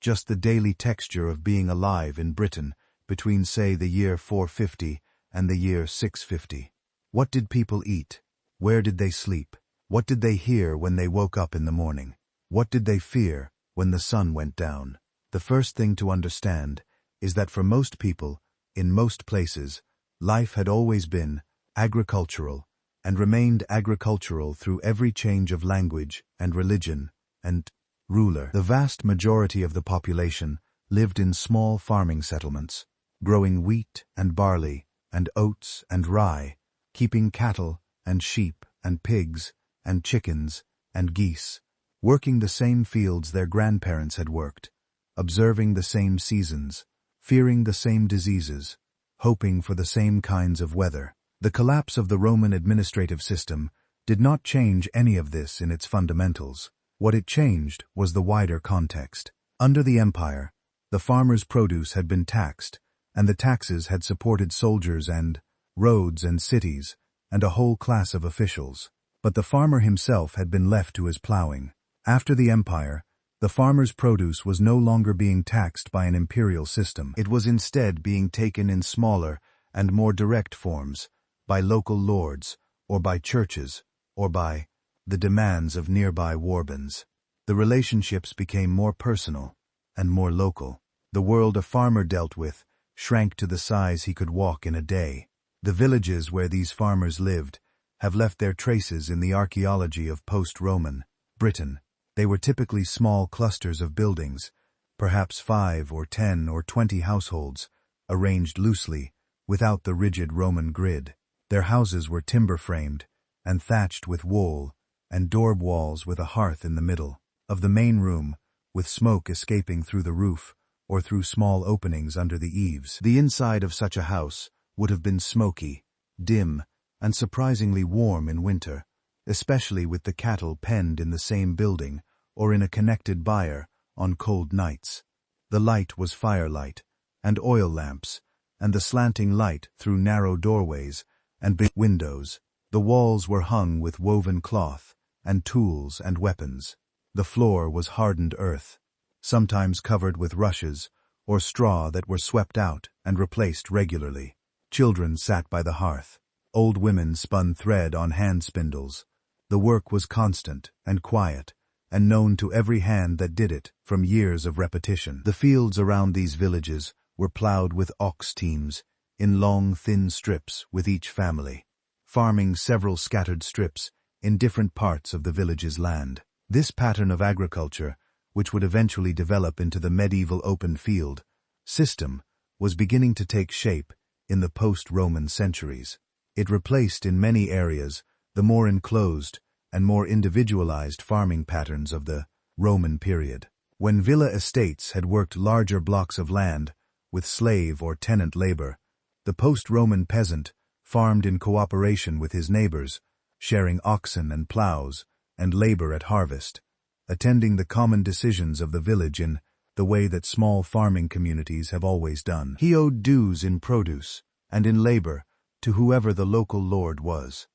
Just the daily texture of being alive in Britain between, say, the year 450 and the year 650. What did people eat? Where did they sleep? What did they hear when they woke up in the morning? What did they fear when the sun went down? The first thing to understand is that for most people, in most places, life had always been agricultural and remained agricultural through every change of language and religion and ruler. The vast majority of the population lived in small farming settlements, growing wheat and barley and oats and rye, keeping cattle and sheep and pigs and chickens and geese, working the same fields their grandparents had worked, observing the same seasons, fearing the same diseases, hoping for the same kinds of weather. The collapse of the Roman administrative system did not change any of this in its fundamentals. What it changed was the wider context. Under the empire, the farmer's produce had been taxed, and the taxes had supported soldiers and roads and cities, and a whole class of officials. But the farmer himself had been left to his plowing. After the empire, the farmer's produce was no longer being taxed by an imperial system. It was instead being taken in smaller and more direct forms, by local lords, or by churches, or by the demands of nearby warbands. The relationships became more personal, and more local. The world a farmer dealt with shrank to the size he could walk in a day. The villages where these farmers lived have left their traces in the archaeology of post-Roman Britain. They were typically small clusters of buildings, perhaps 5 or 10 or 20 households, arranged loosely, without the rigid Roman grid. Their houses were timber-framed and thatched with wool, and doored walls with a hearth in the middle of the main room, with smoke escaping through the roof or through small openings under the eaves. The inside of such a house would have been smoky, dim, and surprisingly warm in winter, especially with the cattle penned in the same building or in a connected byre on cold nights. The light was firelight, and oil lamps, and the slanting light through narrow doorways and big windows. The walls were hung with woven cloth, and tools and weapons. The floor was hardened earth, sometimes covered with rushes or straw that were swept out and replaced regularly. Children sat by the hearth. Old women spun thread on hand spindles. The work was constant and quiet, and known to every hand that did it from years of repetition. The fields around these villages were plowed with ox teams, in long, thin strips with each family, farming several scattered strips in different parts of the village's land. This pattern of agriculture, which would eventually develop into the medieval open field system, was beginning to take shape in the post-Roman centuries. It replaced in many areas the more enclosed and more individualized farming patterns of the Roman period. When villa estates had worked larger blocks of land with slave or tenant labor, the post-Roman peasant farmed in cooperation with his neighbors, sharing oxen and plows and labor at harvest, attending the common decisions of the village in the way that small farming communities have always done. He owed dues in produce and in labor to whoever the local lord was.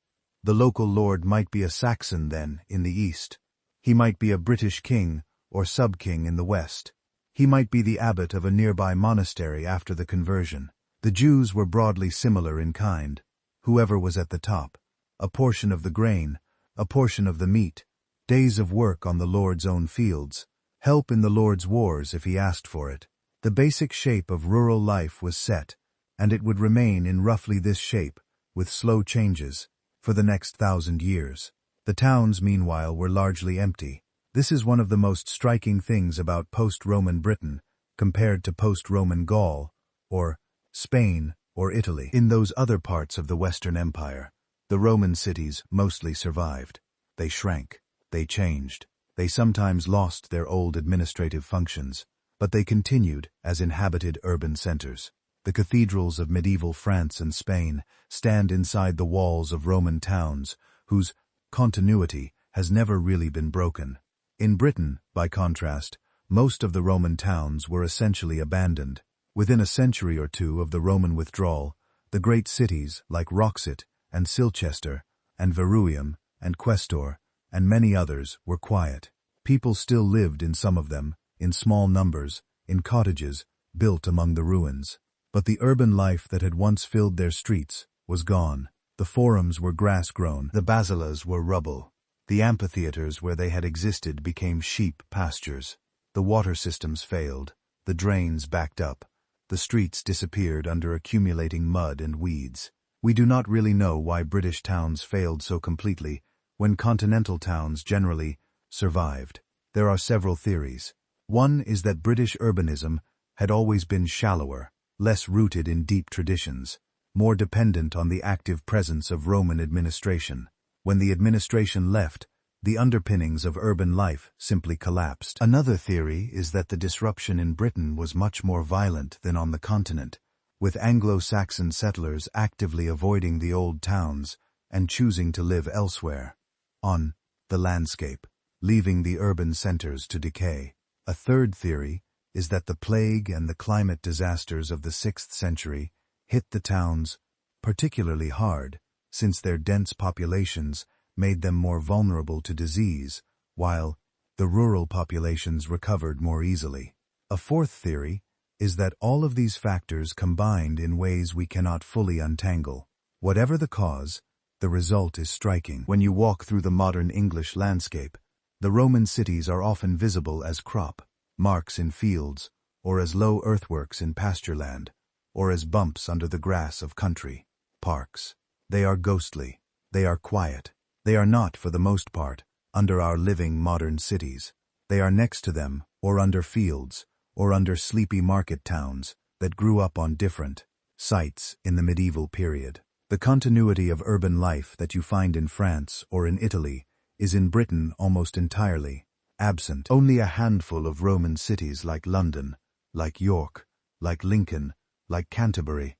The local lord might be a Saxon then in the east. He might be a British king or sub-king in the west. He might be the abbot of a nearby monastery after the conversion. The Jews were broadly similar in kind. Whoever was at the top, a portion of the grain, a portion of the meat, days of work on the Lord's own fields, help in the Lord's wars if he asked for it. The basic shape of rural life was set, and it would remain in roughly this shape, with slow changes, for the next 1,000 years. The towns, meanwhile, were largely empty. This is one of the most striking things about post-Roman Britain compared to post-Roman Gaul, or Spain, or Italy. In those other parts of the Western Empire, the Roman cities mostly survived. They shrank. They changed. They sometimes lost their old administrative functions, but they continued as inhabited urban centers. The cathedrals of medieval France and Spain stand inside the walls of Roman towns whose continuity has never really been broken. In Britain, by contrast, most of the Roman towns were essentially abandoned. Within a century or two of the Roman withdrawal, the great cities like Roxett and Silchester and Veruium and Questor and many others were quiet. People still lived in some of them, in small numbers, in cottages built among the ruins. But the urban life that had once filled their streets was gone. The forums were grass-grown, the basilas were rubble. The amphitheaters where they had existed became sheep pastures. The water systems failed, the drains backed up, the streets disappeared under accumulating mud and weeds. We do not really know why British towns failed so completely when continental towns generally survived. There are several theories. One is that British urbanism had always been shallower, less rooted in deep traditions, more dependent on the active presence of Roman administration. When the administration left, the underpinnings of urban life simply collapsed. Another theory is that the disruption in Britain was much more violent than on the continent, with Anglo-Saxon settlers actively avoiding the old towns and choosing to live elsewhere, on the landscape, leaving the urban centers to decay. A third theory is that the plague and the climate disasters of the 6th century hit the towns particularly hard, since their dense populations made them more vulnerable to disease, while the rural populations recovered more easily. A fourth theory is that all of these factors combined in ways we cannot fully untangle. Whatever the cause, the result is striking. When you walk through the modern English landscape, the Roman cities are often visible as crop marks in fields, or as low earthworks in pastureland, or as bumps under the grass of country parks. They are ghostly. They are quiet. They are not, for the most part, under our living modern cities. They are next to them, or under fields, or under sleepy market towns that grew up on different sites in the medieval period. The continuity of urban life that you find in France or in Italy is in Britain almost entirely absent. Only a handful of Roman cities like London, like York, like Lincoln, like Canterbury,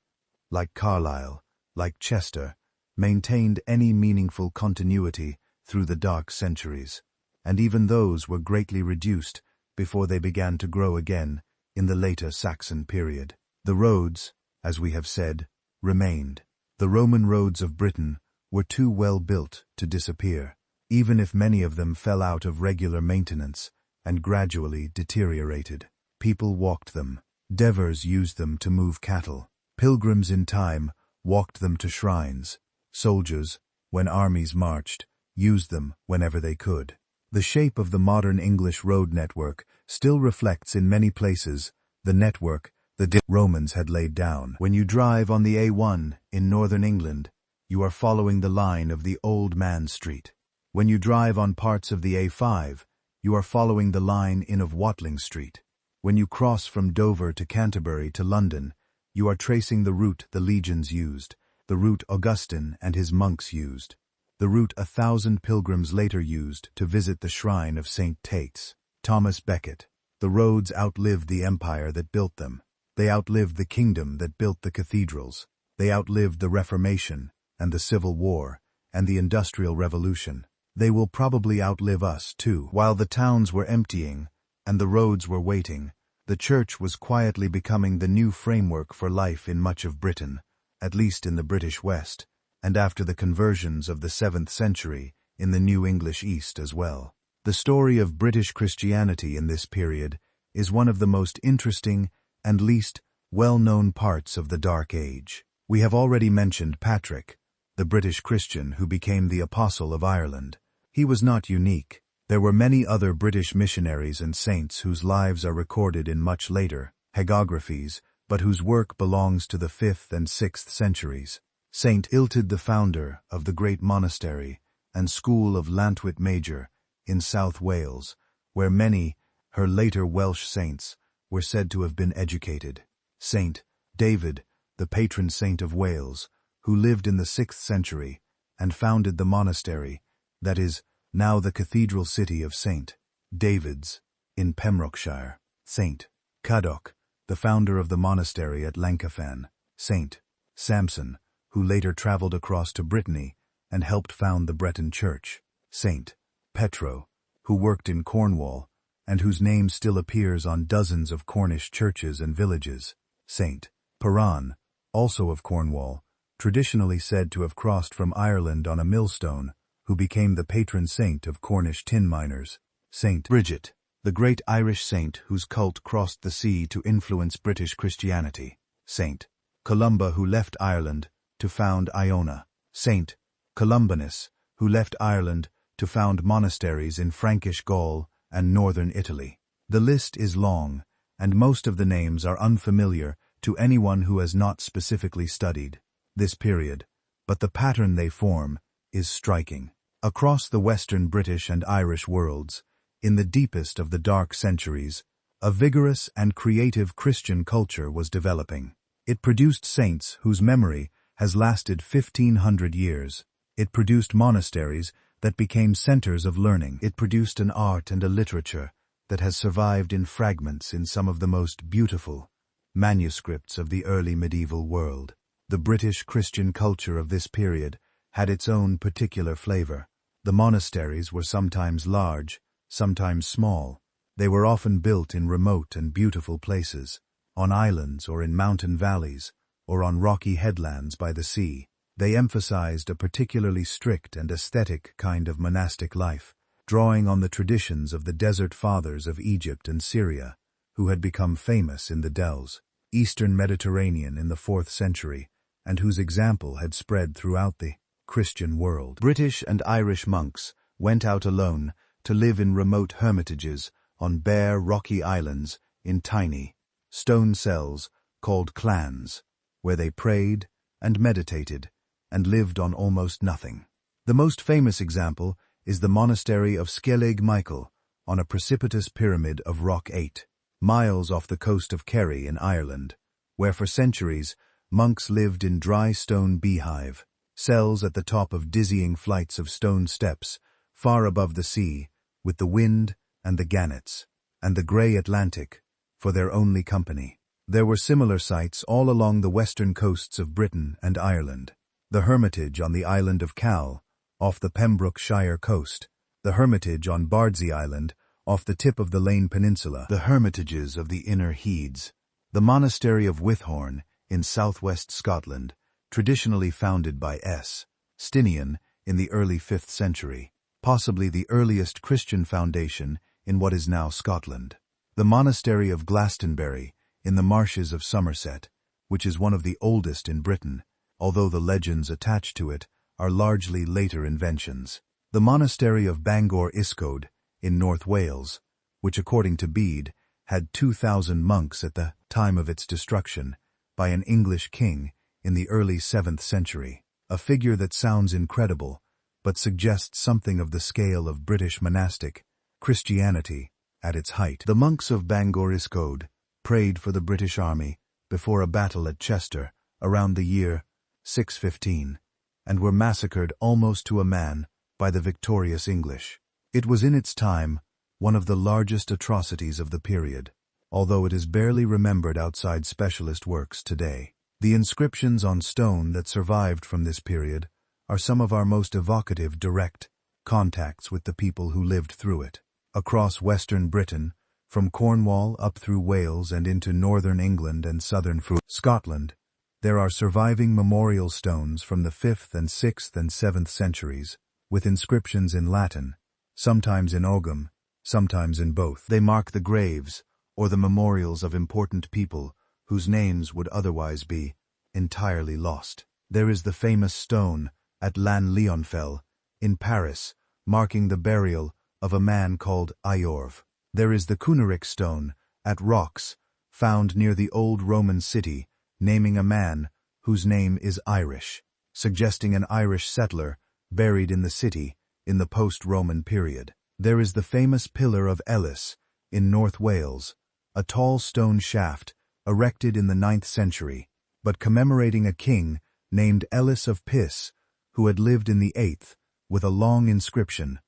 like Carlisle, like Chester, maintained any meaningful continuity through the dark centuries, and even those were greatly reduced before they began to grow again in the later Saxon period. The roads, as we have said, remained. The Roman roads of Britain were too well built to disappear, even if many of them fell out of regular maintenance and gradually deteriorated. People walked them. Devers used them to move cattle. Pilgrims in time walked them to shrines. Soldiers, when armies marched, used them whenever they could. The shape of the modern English road network still reflects in many places the network the Romans had laid down. When you drive on the A1 in northern England, you are following the line of the Old Man Street. When you drive on parts of the A5, you are following the line in of Watling Street. When you cross from Dover to Canterbury to London, you are tracing the route the legions used, the route Augustine and his monks used, the route 1,000 pilgrims later used to visit the shrine of St. Tates. Thomas Becket. The roads outlived the empire that built them. They outlived the kingdom that built the cathedrals. They outlived the Reformation and the Civil War and the Industrial Revolution. They will probably outlive us, too. While the towns were emptying and the roads were waiting, the church was quietly becoming the new framework for life in much of Britain, at least in the British West, and after the conversions of the 7th century in the New English East as well. The story of British Christianity in this period is one of the most interesting and least well-known parts of the Dark Age. We have already mentioned Patrick, the British Christian who became the Apostle of Ireland. He was not unique. There were many other British missionaries and saints whose lives are recorded in much later hagiographies, but whose work belongs to the 5th and 6th centuries. Saint Illtyd, the founder of the great monastery and school of Llantwit Major in South Wales, where many, her later Welsh saints, were said to have been educated. Saint David, the patron saint of Wales, who lived in the 6th century and founded the monastery, that is, now the cathedral city of St. David's in Pembrokeshire. Saint Cadoc, the founder of the monastery at Llangcyfan. Saint Samson, who later traveled across to Brittany and helped found the Breton Church. Saint Petro, who worked in Cornwall and whose name still appears on dozens of Cornish churches and villages. Saint Piran, also of Cornwall, traditionally said to have crossed from Ireland on a millstone, who became the patron saint of Cornish tin miners. Saint Bridget, the great Irish saint whose cult crossed the sea to influence British Christianity. Saint Columba, who left Ireland to found Iona. Saint Columbanus, who left Ireland to found monasteries in Frankish Gaul and northern Italy. The list is long, and most of the names are unfamiliar to anyone who has not specifically studied this period, but the pattern they form is striking. Across the Western British and Irish worlds, in the deepest of the dark centuries, a vigorous and creative Christian culture was developing. It produced saints whose memory has lasted 1,500 years. It produced monasteries that became centers of learning. It produced an art and a literature that has survived in fragments in some of the most beautiful manuscripts of the early medieval world. The British Christian culture of this period had its own particular flavor. The monasteries were sometimes large, sometimes small. They were often built in remote and beautiful places, on islands or in mountain valleys, or on rocky headlands by the sea. They emphasized a particularly strict and aesthetic kind of monastic life, drawing on the traditions of the desert fathers of Egypt and Syria, who had become famous in the dells, Eastern Mediterranean in the 4th century, and whose example had spread throughout the Christian world. British and Irish monks went out alone to live in remote hermitages on bare, rocky islands in tiny, stone cells called clans, where they prayed and meditated and lived on almost nothing. The most famous example is the monastery of Skellig Michael, on a precipitous pyramid of rock 8 miles off the coast of Kerry in Ireland, where for centuries monks lived in dry stone beehive, cells at the top of dizzying flights of stone steps, far above the sea, with the wind and the gannets, and the grey Atlantic, for their only company. There were similar sites all along the western coasts of Britain and Ireland. The Hermitage on the island of Call, off the Pembrokeshire coast, the Hermitage on Bardsey Island, off the tip of the Lane Peninsula, the Hermitages of the Inner Heads, the Monastery of Whithorn in southwest Scotland, traditionally founded by S. Stinian in the early 5th century, possibly the earliest Christian foundation in what is now Scotland. The Monastery of Glastonbury in the marshes of Somerset, which is one of the oldest in Britain, although the legends attached to it are largely later inventions. The Monastery of Bangor Iscode in North Wales, which according to Bede had 2,000 monks at the time of its destruction by an English king in the early 7th century, a figure that sounds incredible but suggests something of the scale of British monastic Christianity at its height. The monks of Bangor Iscode prayed for the British army before a battle at Chester around the year 615, and were massacred almost to a man by the victorious English. It was in its time one of the largest atrocities of the period, although it is barely remembered outside specialist works today. The inscriptions on stone that survived from this period are some of our most evocative direct contacts with the people who lived through it. Across western Britain, from Cornwall up through Wales and into northern England and southern Scotland, there are surviving memorial stones from the 5th and 6th and 7th centuries, with inscriptions in Latin, sometimes in Ogham, sometimes in both. They mark the graves or the memorials of important people whose names would otherwise be entirely lost. There is the famous stone at Llan-Leonfell in Paris, marking the burial of a man called Iorve. There is the Cuneric stone at Rocks, found near the old Roman city, naming a man whose name is Irish, suggesting an Irish settler buried in the city in the post-Roman period. There is the famous Pillar of Elis in North Wales, a tall stone shaft erected in the 9th century, but commemorating a king named Elis of Pis, who had lived in the 8th, with a long inscription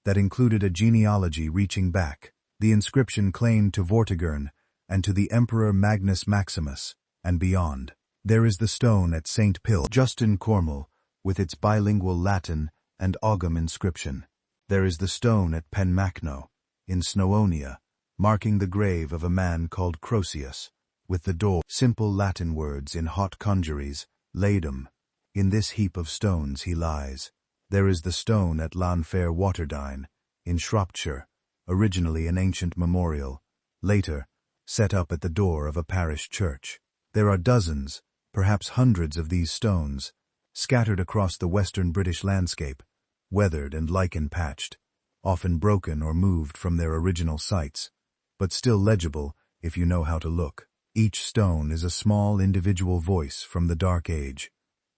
that included a genealogy reaching back. The inscription claimed to Vortigern and to the Emperor Magnus Maximus, and beyond. There is the stone at St. Pill, just in Cornwall, with its bilingual Latin and Ogham inscription. There is the stone at Penmachno, in Snowonia, marking the grave of a man called Croesus, with the door, simple Latin words in hot conjuries, Laedum. In this heap of stones he lies. There is the stone at Llanfair Waterdine, in Shropshire, originally an ancient memorial, later set up at the door of a parish church. There are dozens, perhaps hundreds of these stones, scattered across the western British landscape, weathered and lichen-patched, often broken or moved from their original sites, but still legible if you know how to look. Each stone is a small individual voice from the Dark Age,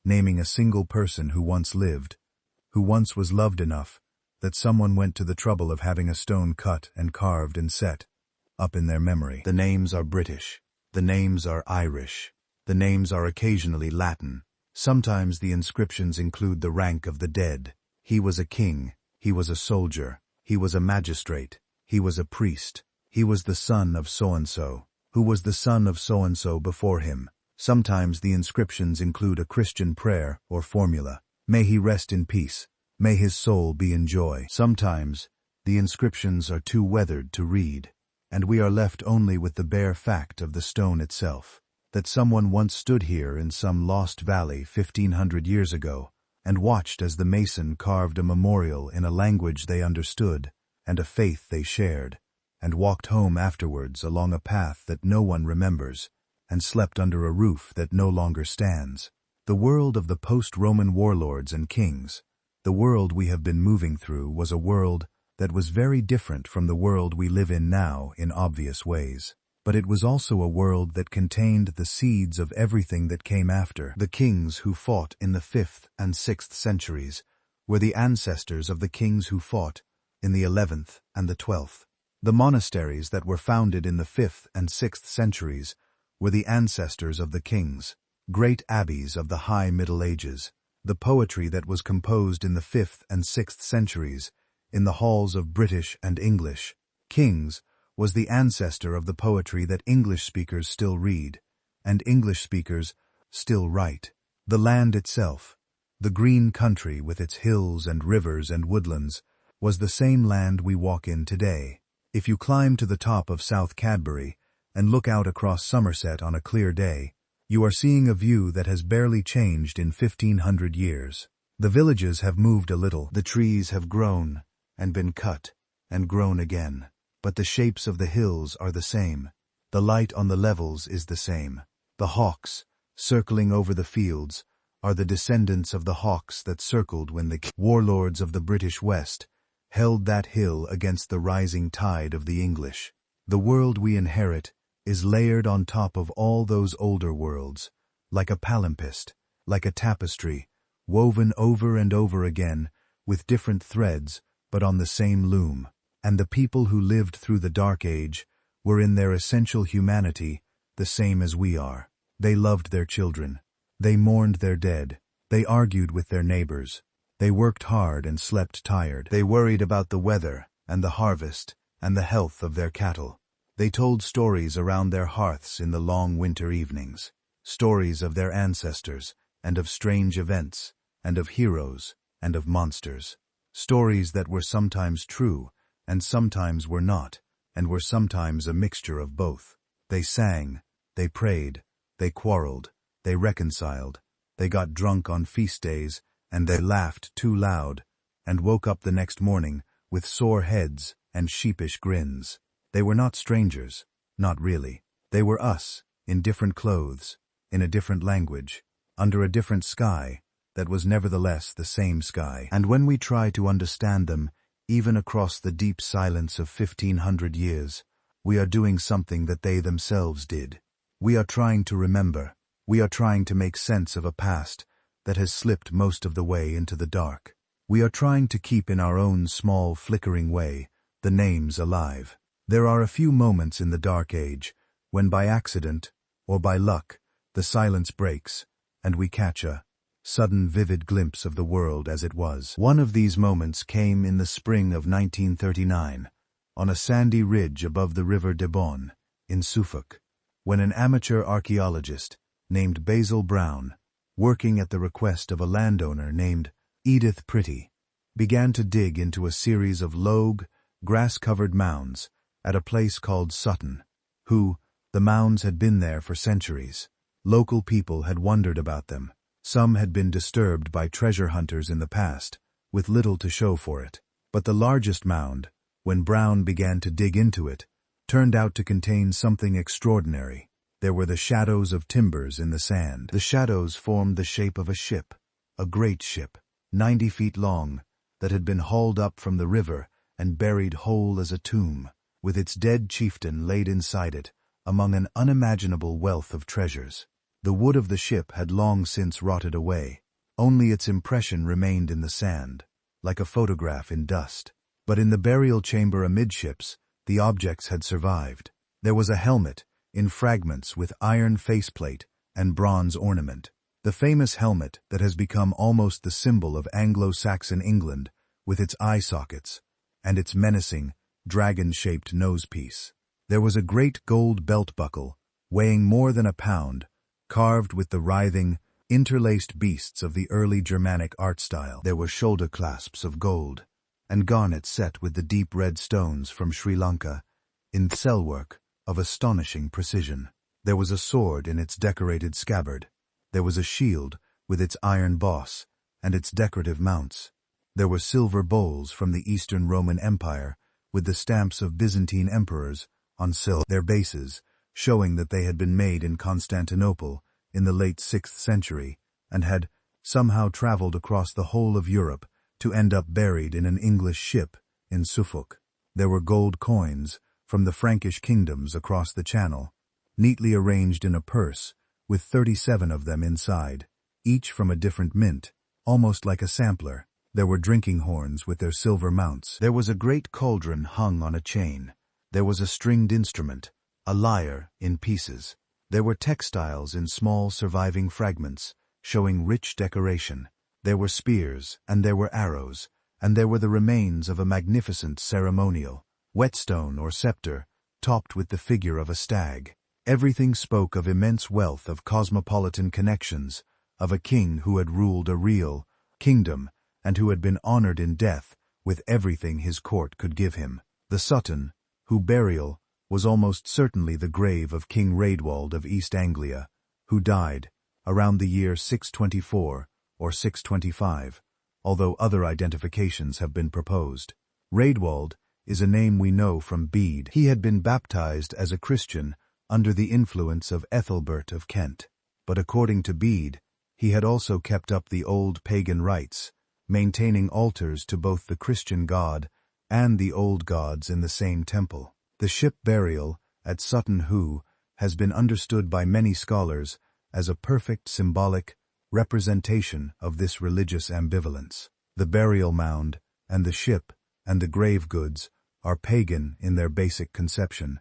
naming a single person who once lived, who once was loved enough that someone went to the trouble of having a stone cut and carved and set up in their memory. The names are British. The names are Irish. The names are occasionally Latin. Sometimes the inscriptions include the rank of the dead. He was a king. He was a soldier. He was a magistrate. He was a priest. He was the son of so-and-so, who was the son of so-and-so before him. Sometimes the inscriptions include a Christian prayer or formula. May he rest in peace. May his soul be in joy. Sometimes the inscriptions are too weathered to read, and we are left only with the bare fact of the stone itself, that someone once stood here in some lost valley 1,500 years ago and watched as the mason carved a memorial in a language they understood and a faith they shared, and walked home afterwards along a path that no one remembers, and slept under a roof that no longer stands. The world of the post-Roman warlords and kings, the world we have been moving through, was a world that was very different from the world we live in now in obvious ways. But it was also a world that contained the seeds of everything that came after. The kings who fought in the 5th and 6th centuries were the ancestors of the kings who fought in the 11th and the 12th. The monasteries that were founded in the 5th and 6th centuries were the ancestors of the kings, great abbeys of the High Middle Ages. The poetry that was composed in the 5th and 6th centuries in the halls of British and English kings was the ancestor of the poetry that English speakers still read, and English speakers still write. The land itself, the green country with its hills and rivers and woodlands, was the same land we walk in today. If you climb to the top of South Cadbury and look out across Somerset on a clear day, you are seeing a view that has barely changed in 1500 years. The villages have moved a little, the trees have grown and been cut and grown again. But the shapes of the hills are the same. The light on the levels is the same. The hawks, circling over the fields, are the descendants of the hawks that circled when the warlords of the British West held that hill against the rising tide of the English. The world we inherit is layered on top of all those older worlds, like a palimpsest, like a tapestry, woven over and over again, with different threads, but on the same loom. And the people who lived through the Dark Age were in their essential humanity the same as we are. They loved their children. They mourned their dead. They argued with their neighbors. They worked hard and slept tired. They worried about the weather and the harvest and the health of their cattle. They told stories around their hearths in the long winter evenings, stories of their ancestors and of strange events and of heroes and of monsters, stories that were sometimes true and sometimes were not, and were sometimes a mixture of both. They sang, they prayed, they quarreled, they reconciled, they got drunk on feast days, and they laughed too loud, and woke up the next morning with sore heads and sheepish grins. They were not strangers, not really. They were us, in different clothes, in a different language, under a different sky, that was nevertheless the same sky. And when we try to understand them, even across the deep silence of 1500 years, we are doing something that they themselves did. We are trying to remember. We are trying to make sense of a past that has slipped most of the way into the dark. We are trying to keep in our own small, flickering way the names alive. There are a few moments in the Dark Age when by accident or by luck the silence breaks and we catch a sudden vivid glimpse of the world as it was. One of these moments came in the spring of 1939, on a sandy ridge above the River Debon, in Suffolk, when an amateur archaeologist named Basil Brown, working at the request of a landowner named Edith Pretty, began to dig into a series of low, grass-covered mounds at a place called Sutton. The mounds had been there for centuries. Local people had wondered about them. Some had been disturbed by treasure hunters in the past, with little to show for it. But the largest mound, when Brown began to dig into it, turned out to contain something extraordinary. There were the shadows of timbers in the sand. The shadows formed the shape of a ship, a great ship, 90 feet long, that had been hauled up from the river and buried whole as a tomb, with its dead chieftain laid inside it, among an unimaginable wealth of treasures. The wood of the ship had long since rotted away. Only its impression remained in the sand, like a photograph in dust. But in the burial chamber amidships, the objects had survived. There was a helmet, in fragments with iron faceplate and bronze ornament. The famous helmet that has become almost the symbol of Anglo-Saxon England, with its eye sockets and its menacing, dragon-shaped nosepiece. There was a great gold belt buckle, weighing more than a pound, carved with the writhing, interlaced beasts of the early Germanic art style. There were shoulder clasps of gold, and garnets set with the deep red stones from Sri Lanka, in cellwork of astonishing precision. There was a sword in its decorated scabbard. There was a shield with its iron boss and its decorative mounts. There were silver bowls from the Eastern Roman Empire with the stamps of Byzantine emperors on their bases, showing that they had been made in Constantinople in the late 6th century and had somehow traveled across the whole of Europe to end up buried in an English ship in Suffolk. There were gold coins from the Frankish kingdoms across the Channel, neatly arranged in a purse, with 37 of them inside, each from a different mint, almost like a sampler. There were drinking horns with their silver mounts. There was a great cauldron hung on a chain. There was a stringed instrument, a lyre in pieces. There were textiles in small surviving fragments, showing rich decoration. There were spears, and there were arrows, and there were the remains of a magnificent ceremonial, whetstone or scepter, topped with the figure of a stag. Everything spoke of immense wealth, of cosmopolitan connections, of a king who had ruled a real kingdom, and who had been honored in death with everything his court could give him. The Sutton, whose burial was almost certainly the grave of King Raedwald of East Anglia, who died around the year 624 or 625, although other identifications have been proposed. Raedwald is a name we know from Bede. He had been baptized as a Christian under the influence of Ethelbert of Kent, but according to Bede, he had also kept up the old pagan rites, maintaining altars to both the Christian god and the old gods in the same temple. The ship burial at Sutton Hoo has been understood by many scholars as a perfect symbolic representation of this religious ambivalence. The burial mound and the ship and the grave goods are pagan in their basic conception,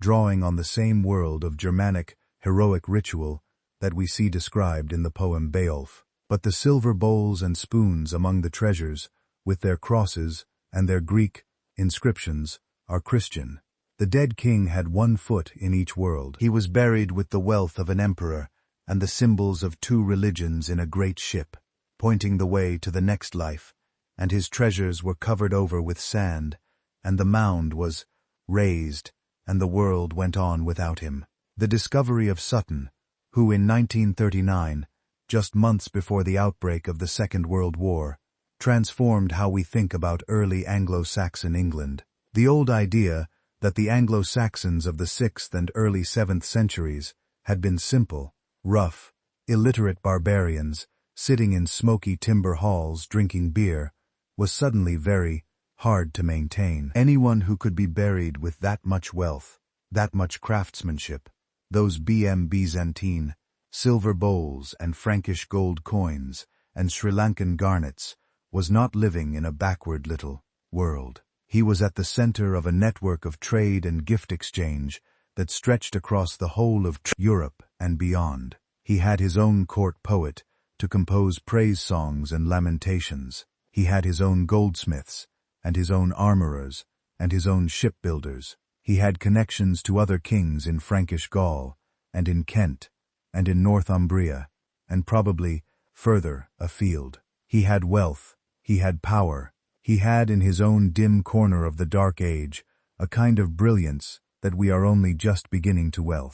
drawing on the same world of Germanic heroic ritual that we see described in the poem Beowulf. But the silver bowls and spoons among the treasures, with their crosses and their Greek inscriptions, are Christian. The dead king had 1 foot in each world. He was buried with the wealth of an emperor and the symbols of 2 religions in a great ship, pointing the way to the next life, and his treasures were covered over with sand, and the mound was raised, and the world went on without him. The discovery of Sutton, who in 1939, just months before the outbreak of the Second World War, transformed how we think about early Anglo-Saxon England. The old idea that the Anglo-Saxons of the 6th and early 7th centuries had been simple, rough, illiterate barbarians sitting in smoky timber halls drinking beer was suddenly very hard to maintain. Anyone who could be buried with that much wealth, that much craftsmanship, those Byzantine silver bowls and Frankish gold coins and Sri Lankan garnets, was not living in a backward little world. He was at the center of a network of trade and gift exchange that stretched across the whole of Europe and beyond. He had his own court poet to compose praise songs and lamentations. He had his own goldsmiths and his own armorers and his own shipbuilders. He had connections to other kings in Frankish Gaul and in Kent and in Northumbria, and probably further afield. He had wealth, he had power, he had in his own dim corner of the Dark Age a kind of brilliance that we are only just beginning to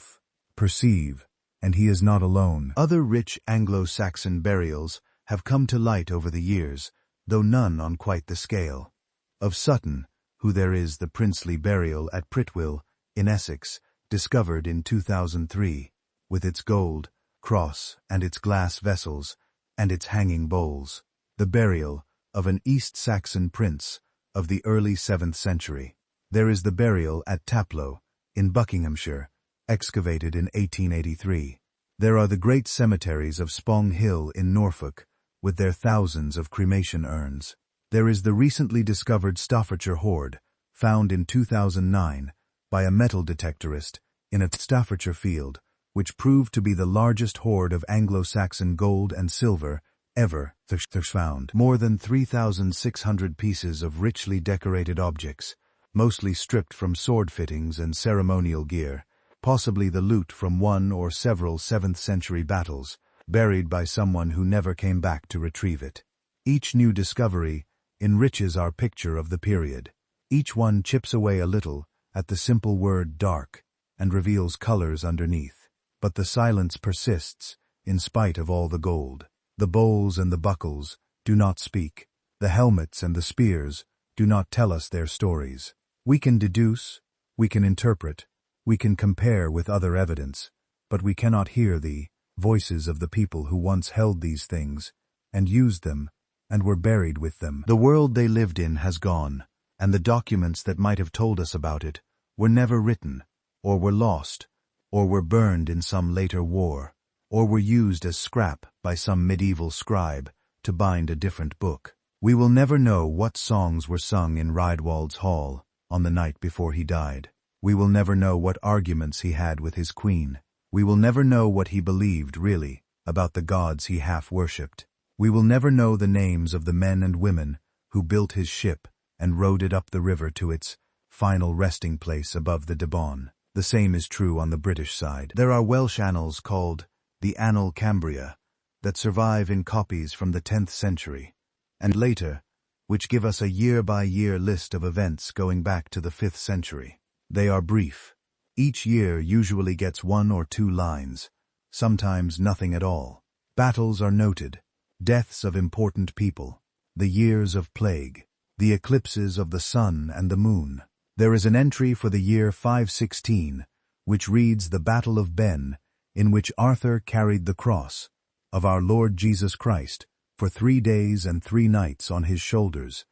perceive, and he is not alone. Other rich Anglo-Saxon burials have come to light over the years, though none on quite the scale of Sutton, who there is the princely burial at Pritwill, in Essex, discovered in 2003. With its gold cross and its glass vessels and its hanging bowls, the burial of an East Saxon prince of the early 7th century. There is the burial at Taplow, in Buckinghamshire, excavated in 1883. There are the great cemeteries of Spong Hill in Norfolk, with their thousands of cremation urns. There is the recently discovered Staffordshire hoard, found in 2009 by a metal detectorist in a Staffordshire field, which proved to be the largest hoard of Anglo-Saxon gold and silver ever found. More than 3,600 pieces of richly decorated objects, mostly stripped from sword fittings and ceremonial gear, possibly the loot from one or several 7th-century battles, buried by someone who never came back to retrieve it. Each new discovery enriches our picture of the period. Each one chips away a little at the simple word dark and reveals colors underneath. But the silence persists, in spite of all the gold. The bowls and the buckles do not speak. The helmets and the spears do not tell us their stories. We can deduce, we can interpret, we can compare with other evidence, but we cannot hear the voices of the people who once held these things, and used them, and were buried with them. The world they lived in has gone, and the documents that might have told us about it were never written, or were lost, or were burned in some later war, or were used as scrap by some medieval scribe to bind a different book. We will never know what songs were sung in Rydwald's hall on the night before he died. We will never know what arguments he had with his queen. We will never know what he believed, really, about the gods he half-worshipped. We will never know the names of the men and women who built his ship and rowed it up the river to its final resting place above the Devon. The same is true on the British side. There are Welsh annals called the Annal Cambria that survive in copies from the 10th century, and later, which give us a year-by-year list of events going back to the 5th century. They are brief. Each year usually gets 1 or 2 lines, sometimes nothing at all. Battles are noted, deaths of important people, the years of plague, the eclipses of the sun and the moon. There is an entry for the year 516, which reads the Battle of Ben, in which Arthur carried the cross of our Lord Jesus Christ for 3 days and 3 nights on his shoulders,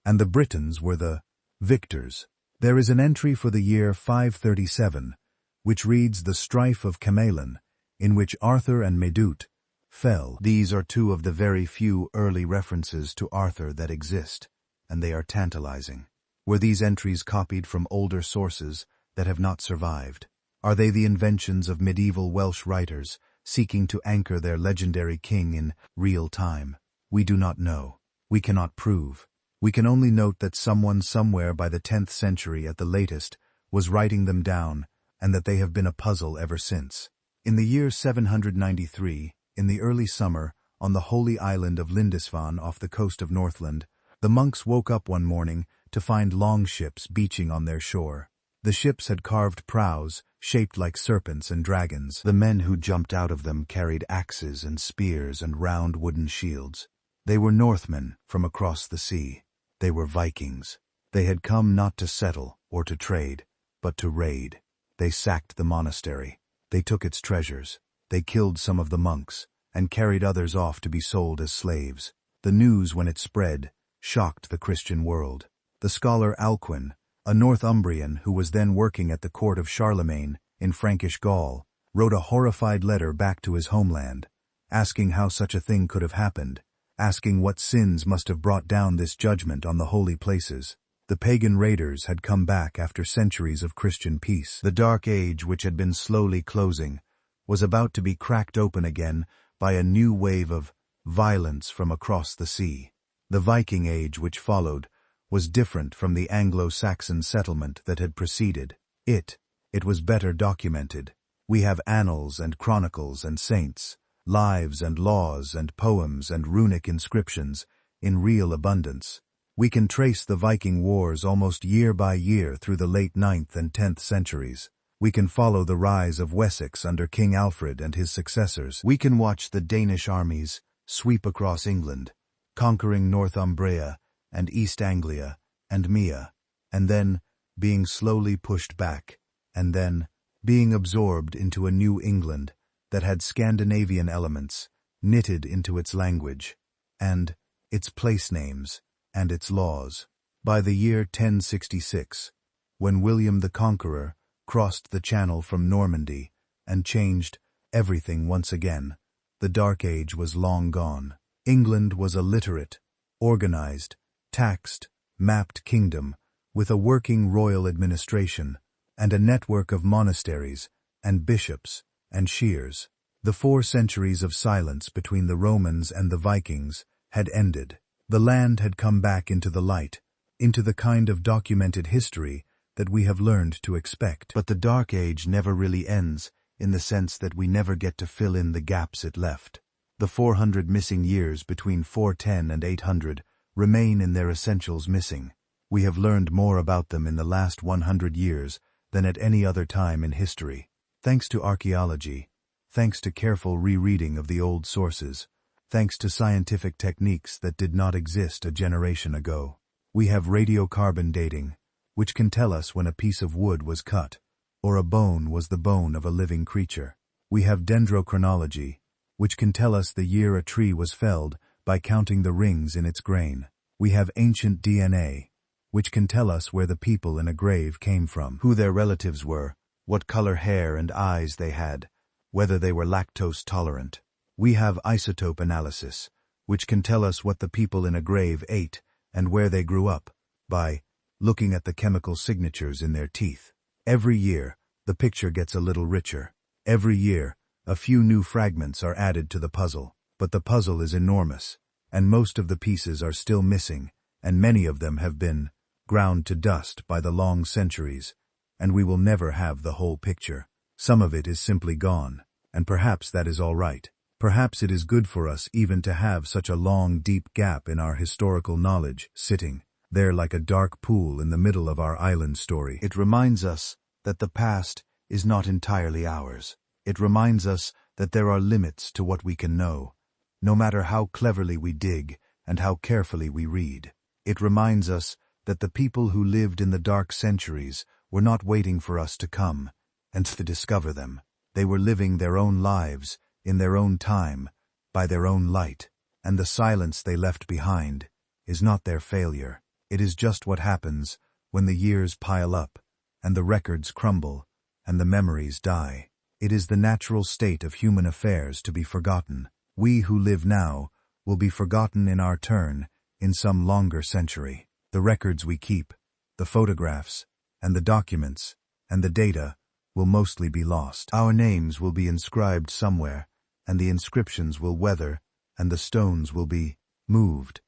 and the Britons were the victors. There is an entry for the year 537, which reads the Strife of Camailan, in which Arthur and Medut fell. These are 2 of the very few early references to Arthur that exist, and they are tantalizing. Were these entries copied from older sources that have not survived? Are they the inventions of medieval Welsh writers seeking to anchor their legendary king in real time? We do not know. We cannot prove. We can only note that someone somewhere by the 10th century at the latest was writing them down, and that they have been a puzzle ever since. In the year 793, in the early summer, on the holy island of Lindisfarne off the coast of Northland, the monks woke up one morning to find longships beaching on their shore. The ships had carved prows, shaped like serpents and dragons. The men who jumped out of them carried axes and spears and round wooden shields. They were Northmen from across the sea. They were Vikings. They had come not to settle or to trade, but to raid. They sacked the monastery. They took its treasures. They killed some of the monks, and carried others off to be sold as slaves. The news, when it spread, shocked the Christian world. The scholar Alcuin, a Northumbrian who was then working at the court of Charlemagne in Frankish Gaul, wrote a horrified letter back to his homeland, asking how such a thing could have happened, asking what sins must have brought down this judgment on the holy places. The pagan raiders had come back after centuries of Christian peace. The Dark Age, which had been slowly closing, was about to be cracked open again by a new wave of violence from across the sea. The Viking Age, which followed, was different from the Anglo-Saxon settlement that had preceded. It was better documented. We have annals and chronicles and saints, lives and laws and poems and runic inscriptions in real abundance. We can trace the Viking wars almost year by year through the late 9th and 10th centuries. We can follow the rise of Wessex under King Alfred and his successors. We can watch the Danish armies sweep across England, conquering Northumbria and East Anglia and Mea, and then being slowly pushed back, and then being absorbed into a New England that had Scandinavian elements knitted into its language, and its place names, and its laws. By the year 1066, when William the Conqueror crossed the Channel from Normandy and changed everything once again, the Dark Age was long gone. England was a literate, organized, taxed, mapped kingdom with a working royal administration and a network of monasteries and bishops and shears. The 4 centuries of silence between the Romans and the Vikings had ended. The land had come back into the light, into the kind of documented history that we have learned to expect. But the Dark Age never really ends in the sense that we never get to fill in the gaps it left. The 400 missing years between 410 and 800 remain in their essentials missing. We have learned more about them in the last 100 years than at any other time in history. Thanks to archaeology, thanks to careful rereading of the old sources, thanks to scientific techniques that did not exist a generation ago. We have radiocarbon dating, which can tell us when a piece of wood was cut, or a bone was the bone of a living creature. We have dendrochronology, which can tell us the year a tree was felled by counting the rings in its grain. We have ancient DNA, which can tell us where the people in a grave came from, who their relatives were, what color hair and eyes they had, whether they were lactose tolerant. We have isotope analysis, which can tell us what the people in a grave ate and where they grew up, by looking at the chemical signatures in their teeth. Every year, the picture gets a little richer. Every year, a few new fragments are added to the puzzle. But the puzzle is enormous, and most of the pieces are still missing, and many of them have been ground to dust by the long centuries, and we will never have the whole picture. Some of it is simply gone, and perhaps that is all right. Perhaps it is good for us even to have such a long, deep gap in our historical knowledge, sitting there like a dark pool in the middle of our island story. It reminds us that the past is not entirely ours. It reminds us that there are limits to what we can know, no matter how cleverly we dig and how carefully we read. It reminds us that the people who lived in the dark centuries were not waiting for us to come and to discover them. They were living their own lives, in their own time, by their own light, and the silence they left behind is not their failure. It is just what happens when the years pile up, and the records crumble, and the memories die. It is the natural state of human affairs to be forgotten. We who live now will be forgotten in our turn in some longer century. The records we keep, the photographs, and the documents, and the data will mostly be lost. Our names will be inscribed somewhere, and the inscriptions will weather, and the stones will be moved.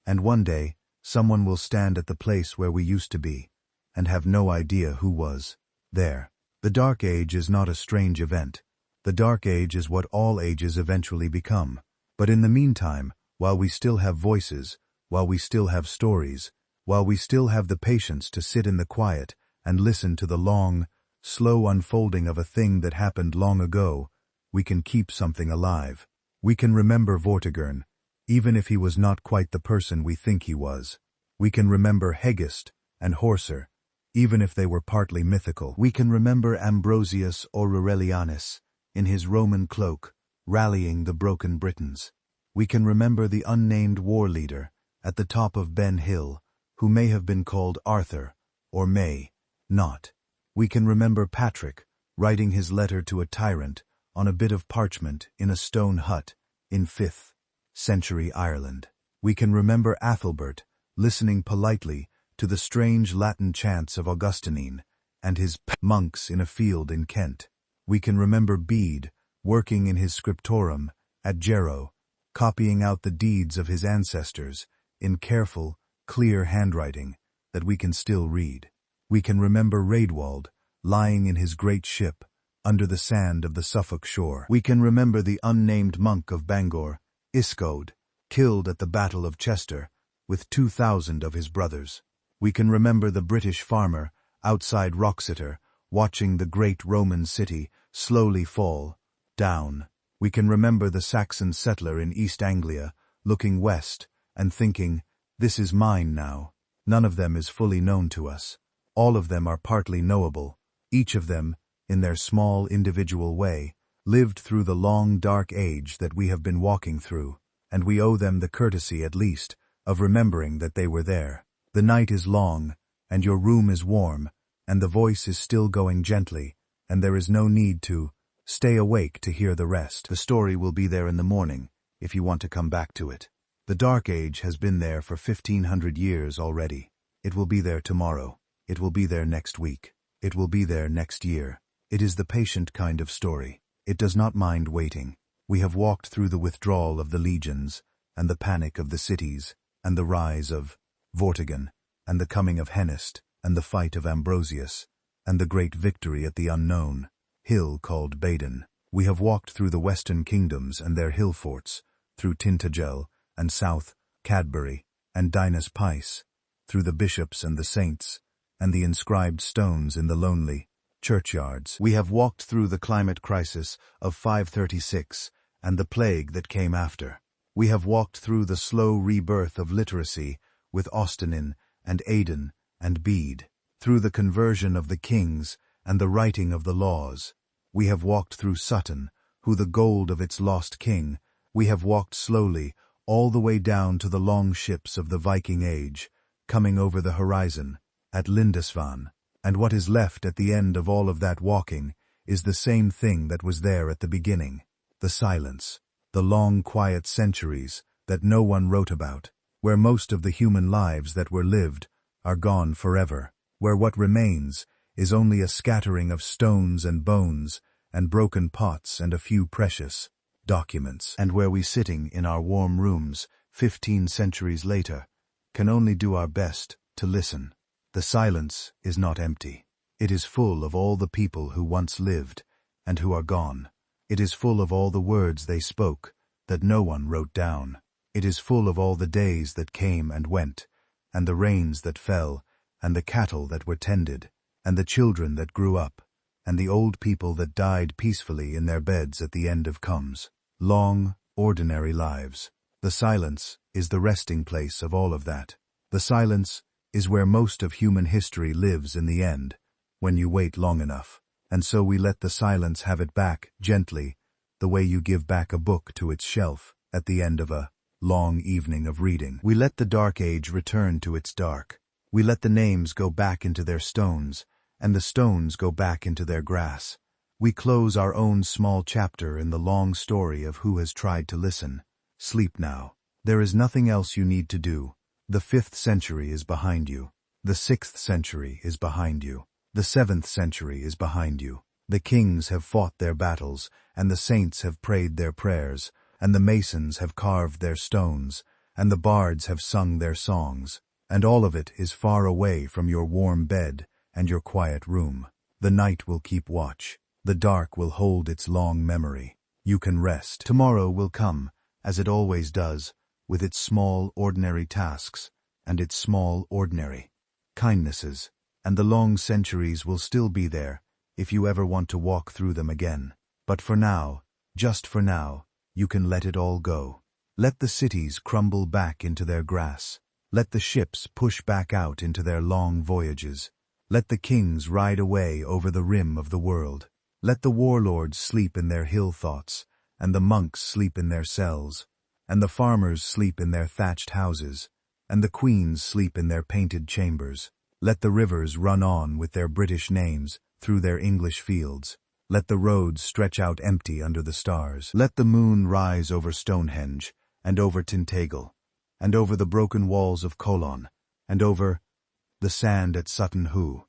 And one day, someone will stand at the place where we used to be, and have no idea who was there. The Dark Age is not a strange event. The Dark Age is what all ages eventually become. But in the meantime, while we still have voices, while we still have stories, while we still have the patience to sit in the quiet and listen to the long, slow unfolding of a thing that happened long ago, we can keep something alive. We can remember Vortigern, even if he was not quite the person we think he was. We can remember Hengist and Horser, even if they were partly mythical. We can remember Ambrosius Aurelianus, in his Roman cloak, rallying the broken Britons. We can remember the unnamed war leader at the top of Ben Hill, who may have been called Arthur, or may not. We can remember Patrick writing his letter to a tyrant on a bit of parchment in a stone hut in 5th century Ireland. We can remember Athelbert listening politely to the strange Latin chants of Augustine and his monks in a field in Kent. We can remember Bede working in his scriptorum at Jarrow, copying out the deeds of his ancestors in careful, clear handwriting that we can still read. We can remember Raedwald lying in his great ship under the sand of the Suffolk shore. We can remember the unnamed monk of Bangor, Iscode, killed at the Battle of Chester, with 2,000 of his brothers. We can remember the British farmer outside Wroxeter, watching the great Roman city slowly fall down. We can remember the Saxon settler in East Anglia, looking west and thinking, "This is mine now." None of them is fully known to us. All of them are partly knowable. Each of them, in their small individual way, lived through the long dark age that we have been walking through, and we owe them the courtesy, at least, of remembering that they were there. The night is long, and your room is warm, and the voice is still going gently, and there is no need to stay awake to hear the rest. The story will be there in the morning, if you want to come back to it. The Dark Age has been there for 1,500 years already. It will be there tomorrow. It will be there next week. It will be there next year. It is the patient kind of story. It does not mind waiting. We have walked through the withdrawal of the legions, and the panic of the cities, and the rise of Vortigern, and the coming of Hengist, and the fight of Ambrosius, and the great victory at the unknown hill called Baden. We have walked through the western kingdoms and their hill forts, through Tintagel and South Cadbury and Dinas Pice, through the bishops and the saints, and the inscribed stones in the lonely churchyards. We have walked through the climate crisis of 536 and the plague that came after. We have walked through the slow rebirth of literacy with Austenin and Aidan and Bede, through the conversion of the kings and the writing of the laws. We have walked through Sutton, who the gold of its lost king. We have walked slowly all the way down to the long ships of the Viking Age, coming over the horizon, at Lindisfarne. And what is left at the end of all of that walking is the same thing that was there at the beginning. The silence. The long, quiet centuries that no one wrote about, where most of the human lives that were lived are gone forever, where what remains is only a scattering of stones and bones and broken pots and a few precious documents, and where we, sitting in our warm rooms 15 centuries later, can only do our best to listen. The silence is not empty. It is full of all the people who once lived and who are gone. It is full of all the words they spoke that no one wrote down. It is full of all the days that came and went, and the rains that fell, and the cattle that were tended, and the children that grew up, and the old people that died peacefully in their beds at the end of comes. Long, ordinary lives. The silence is the resting place of all of that. The silence is where most of human history lives in the end, when you wait long enough. And so we let the silence have it back, gently, the way you give back a book to its shelf at the end of a long evening of reading. We let the dark age return to its dark. We let the names go back into their stones, and the stones go back into their grass. We close our own small chapter in the long story of who has tried to listen. Sleep now. There is nothing else you need to do. The 5th century is behind you. The 6th century is behind you. The 7th century is behind you. The kings have fought their battles, and the saints have prayed their prayers, and the masons have carved their stones, and the bards have sung their songs, and all of it is far away from your warm bed and your quiet room. The night will keep watch. The dark will hold its long memory. You can rest. Tomorrow will come, as it always does, with its small, ordinary tasks, and its small, ordinary kindnesses. And the long centuries will still be there, if you ever want to walk through them again. But for now, just for now, you can let it all go. Let the cities crumble back into their grass. Let the ships push back out into their long voyages. Let the kings ride away over the rim of the world. Let the warlords sleep in their hill thoughts, and the monks sleep in their cells, and the farmers sleep in their thatched houses, and the queens sleep in their painted chambers. Let the rivers run on with their British names through their English fields. Let the roads stretch out empty under the stars. Let the moon rise over Stonehenge, and over Tintagel, and over the broken walls of Colon, and over the sand at Sutton Hoo,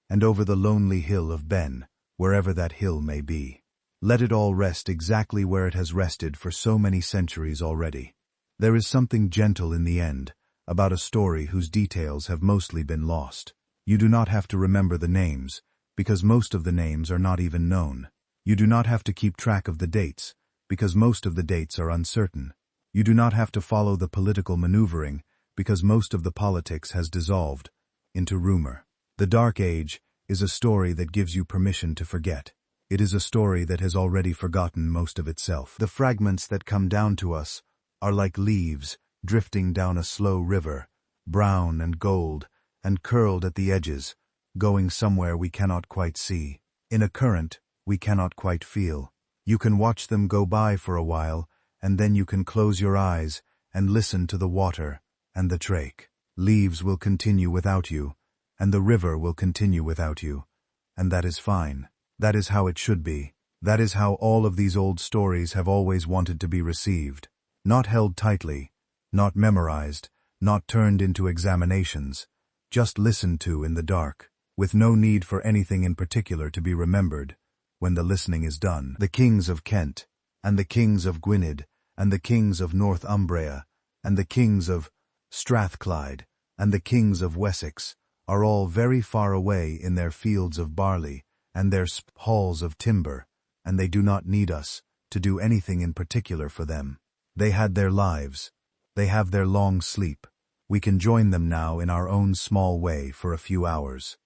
and over the lonely hill of Ben, wherever that hill may be. Let it all rest exactly where it has rested for so many centuries already. There is something gentle in the end, about a story whose details have mostly been lost. You do not have to remember the names, because most of the names are not even known. You do not have to keep track of the dates, because most of the dates are uncertain. You do not have to follow the political maneuvering, because most of the politics has dissolved into rumor. The Dark Age is a story that gives you permission to forget. It is a story that has already forgotten most of itself. The fragments that come down to us are like leaves drifting down a slow river, brown and gold, and curled at the edges, going somewhere we cannot quite see. In a current we cannot quite feel. You can watch them go by for a while, and then you can close your eyes and listen to the water and the trach. Leaves will continue without you, and the river will continue without you, and that is fine. That is how it should be. That is how all of these old stories have always wanted to be received. Not held tightly, not memorized, not turned into examinations, just listened to in the dark, with no need for anything in particular to be remembered when the listening is done. The kings of Kent, and the kings of Gwynedd, and the kings of Northumbria, and the kings of Strathclyde, and the kings of Wessex are all very far away in their fields of barley and their halls of timber, and they do not need us to do anything in particular for them. They had their lives. They have their long sleep. We can join them now in our own small way for a few hours.